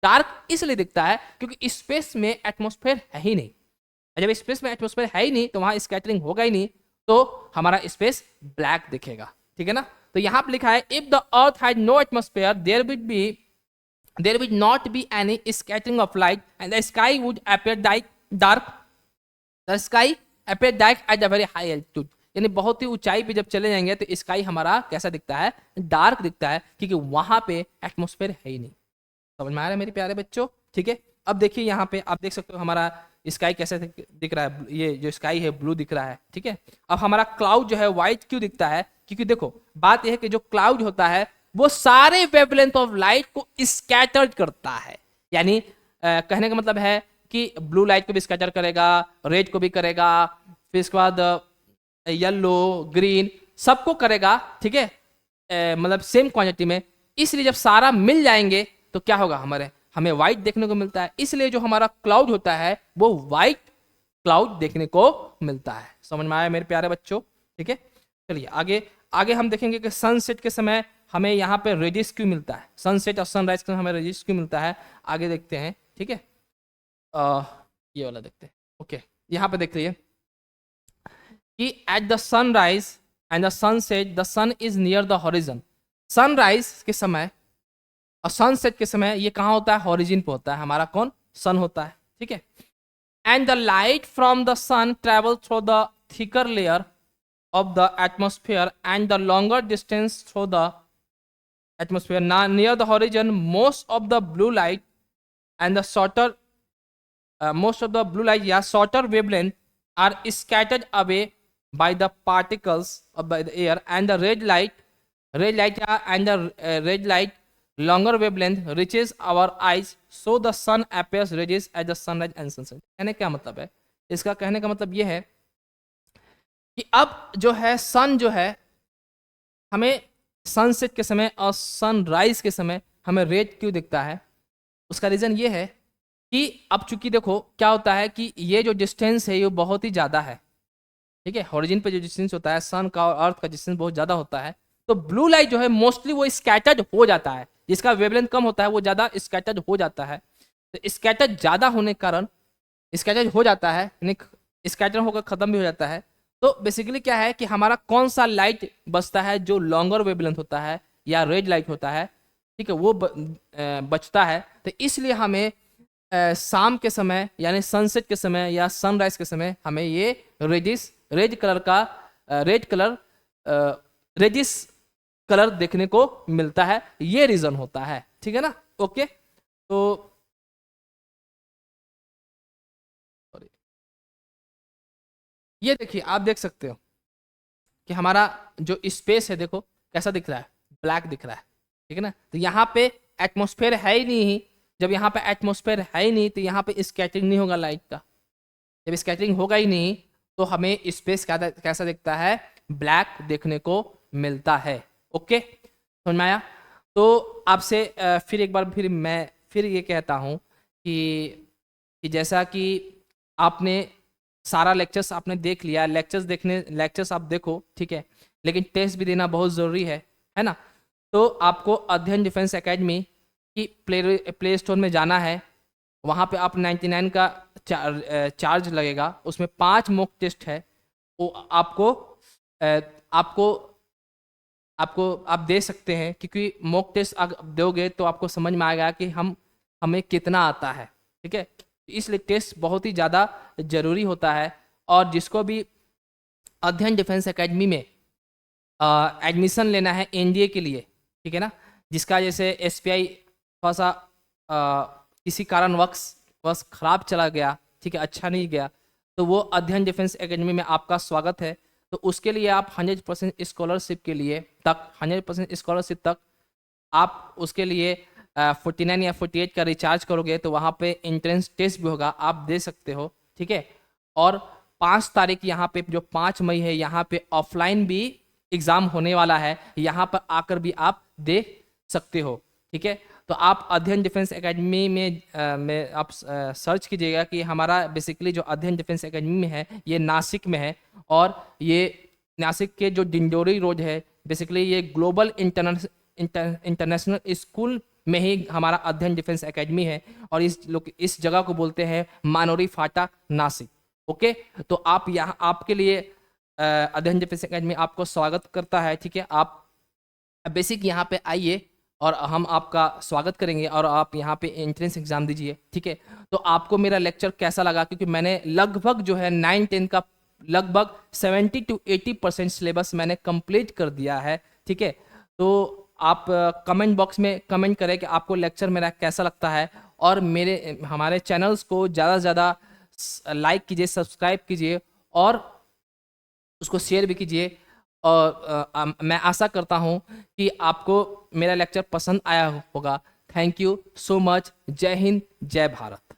डार्क इसलिए दिखता है क्योंकि स्पेस में एटमॉस्फेयर है ही नहीं। जब स्पेस में एटमॉस्फेयर है ही नहीं तो वहां स्कैटरिंग होगा ही नहीं, तो हमारा स्पेस ब्लैक दिखेगा, ठीक है ना। तो यहां पर लिखा है if the earth had no atmosphere there will not be any scattering of light and the sky would appear dark. The sky appear dark at the very high altitude, यानी बहुत ही ऊंचाई पे जब चले जाएंगे तो स्काई हमारा कैसा दिखता है, डार्क दिखता है, क्योंकि वहां पे एटमॉस्फेयर है ही नहीं। समझ में आ रहा है मेरे प्यारे बच्चों? ठीक है, अब देखिए यहाँ पे आप देख सकते हो हमारा स्काई कैसे दिख रहा है, ये जो स्काई है ब्लू दिख रहा है, ठीक है। अब हमारा क्लाउड जो है व्हाइट क्यों दिखता है, क्योंकि देखो बात यह है कि जो क्लाउड होता है वो सारे वेवलेंथ ऑफ लाइट को स्कैटर्ड करता है। यानी कहने का मतलब है कि ब्लू लाइट को भी स्कैटर करेगा, रेड को भी करेगा, फिर इसके बाद येलो ग्रीन सबको करेगा, ठीक है, मतलब सेम क्वांटिटी में। इसलिए जब सारा मिल जाएंगे तो क्या होगा, हमें व्हाइट देखने को मिलता है। इसलिए जो हमारा क्लाउड होता है वो व्हाइट क्लाउड देखने को मिलता है। समझ में आया मेरे प्यारे बच्चों? ठीक है, चलिए आगे हम देखेंगे कि सनसेट के समय हमें यहाँ पे रेडिश क्यों मिलता है, सनसेट और सनराइज के समय हमें रेडिश क्यों मिलता है, आगे देखते हैं, ठीक है। ये वाला देखते हैं। ओके, यहाँ पे देख लीजिए कि at the sunrise and the sunset the sun is near the horizon. Sunrise के समय और सनसेट के समय ये कहाँ होता है, हॉरिजन पे होता है, हमारा कौन, सन होता है, ठीक है। And the light from the sun travel through the thicker layer of the atmosphere and the longer distance through the atmosphere. Now near the horizon most of the blue light and the shorter shorter wavelength are scattered away by the particles of by the air, and the red light and the red light longer wavelength reaches our eyes, so the sun appears reddish at the sunrise and sunset. यानी क्या मतलब है इसका कहने का मतलब ये है कि अब जो है सन जो है हमें सनसेट के समय और सनराइज के समय हमें रेड क्यों दिखता है। उसका रीज़न ये है कि अब चूंकि देखो क्या होता है कि ये जो डिस्टेंस है ये बहुत ही ज़्यादा है, ठीक है। हॉरिजन पे जो डिस्टेंस होता है सन का और अर्थ का डिस्टेंस बहुत ज़्यादा होता है, तो ब्लू लाइट जो है मोस्टली वो स्कैटर्ड हो जाता है। जिसका वेवलेंथ कम होता है वो ज़्यादा स्कैटर्ड हो जाता है। तो स्कैटर्ड ज़्यादा होने के कारण स्कैटर्ड हो जाता है, यानी स्कैटर होकर ख़त्म भी हो जाता है। तो बेसिकली क्या है कि हमारा कौन सा लाइट बचता है जो लॉन्गर वेवलेंथ होता है या रेड लाइट होता है, ठीक है, वो बचता है। तो इसलिए हमें शाम के समय यानी सनसेट के समय या सनराइज के समय हमें ये रेड कलर का रेडिश कलर देखने को मिलता है। ये रीजन होता है, ठीक है ना। ओके, तो ये देखिए आप देख सकते हो कि हमारा जो स्पेस है देखो कैसा दिख रहा है, ब्लैक दिख रहा है, ठीक है ना। तो यहाँ पे एटमॉस्फेयर है ही नहीं। जब यहाँ पे एटमॉस्फेयर है ही नहीं तो यहाँ पे स्कैटरिंग नहीं होगा लाइट का। जब स्कैटरिंग होगा ही नहीं तो हमें स्पेस कैसा दिखता है, ब्लैक देखने को मिलता है। ओके, समझ में आया। तो आपसे फिर एक बार मैं फिर ये कहता हूँ कि जैसा कि आपने सारा लेक्चर्स आपने देख लिया, लेक्चर्स आप देखो, ठीक है, लेकिन टेस्ट भी देना बहुत ज़रूरी है ना। तो आपको अध्ययन डिफेंस एकेडमी की प्ले स्टोर में जाना है। वहाँ पे आप 99 का चार्ज लगेगा। उसमें 5 मॉक टेस्ट है, वो आपको आप दे सकते हैं, क्योंकि मॉक टेस्ट अगर दोगे तो आपको समझ में आएगा कि हमें कितना आता है, ठीक है। इसलिए टेस्ट बहुत ही ज़्यादा ज़रूरी होता है। और जिसको भी अध्ययन डिफेंस एकेडमी में एडमिशन लेना है एनडीए के लिए, ठीक है ना, जिसका जैसे एसपीआई थोड़ा सा किसी कारणवश खराब चला गया, ठीक है, अच्छा नहीं गया, तो वो अध्ययन डिफेंस एकेडमी में आपका स्वागत है। तो उसके लिए आप 100% स्कॉलरशिप के लिए 100% स्कॉलरशिप तक आप उसके लिए 49 या 48 का रिचार्ज करोगे तो वहाँ पे एंट्रेंस टेस्ट भी होगा, आप दे सकते हो, ठीक है। और 5 तारीख यहाँ पे जो 5 मई है यहाँ पे ऑफलाइन भी एग्ज़ाम होने वाला है, यहाँ पर आकर भी आप दे सकते हो, ठीक है। तो आप अध्ययन डिफेंस एकेडमी में आप सर्च कीजिएगा कि हमारा बेसिकली जो अध्ययन डिफेंस एकेडमी में है ये नासिक में है। और ये नासिक के जो डिंडोरी रोड है, बेसिकली ये ग्लोबल इंटरनेशनल स्कूल में ही हमारा अध्ययन डिफेंस एकेडमी है। और इस जगह को बोलते हैं मानोरी फाटा नासिक। ओके, तो आप यहाँ आपके लिए अध्ययन डिफेंस एकेडमी आपको स्वागत करता है, ठीक है। आप बेसिक यहाँ पे आइए और हम आपका स्वागत करेंगे और आप यहाँ पे एंट्रेंस एग्जाम दीजिए, ठीक है। तो आपको मेरा लेक्चर कैसा लगा, क्योंकि मैंने लगभग जो है 9-10 का लगभग 70 to 80% सिलेबस मैंने कंप्लीट कर दिया है, ठीक है। तो आप कमेंट बॉक्स में कमेंट करें कि आपको लेक्चर मेरा कैसा लगता है। और हमारे चैनल्स को ज़्यादा से ज़्यादा लाइक कीजिए, सब्सक्राइब कीजिए और उसको शेयर भी कीजिए। और मैं आशा करता हूँ कि आपको मेरा लेक्चर पसंद आया होगा। Thank you so much. जय हिंद, जय भारत।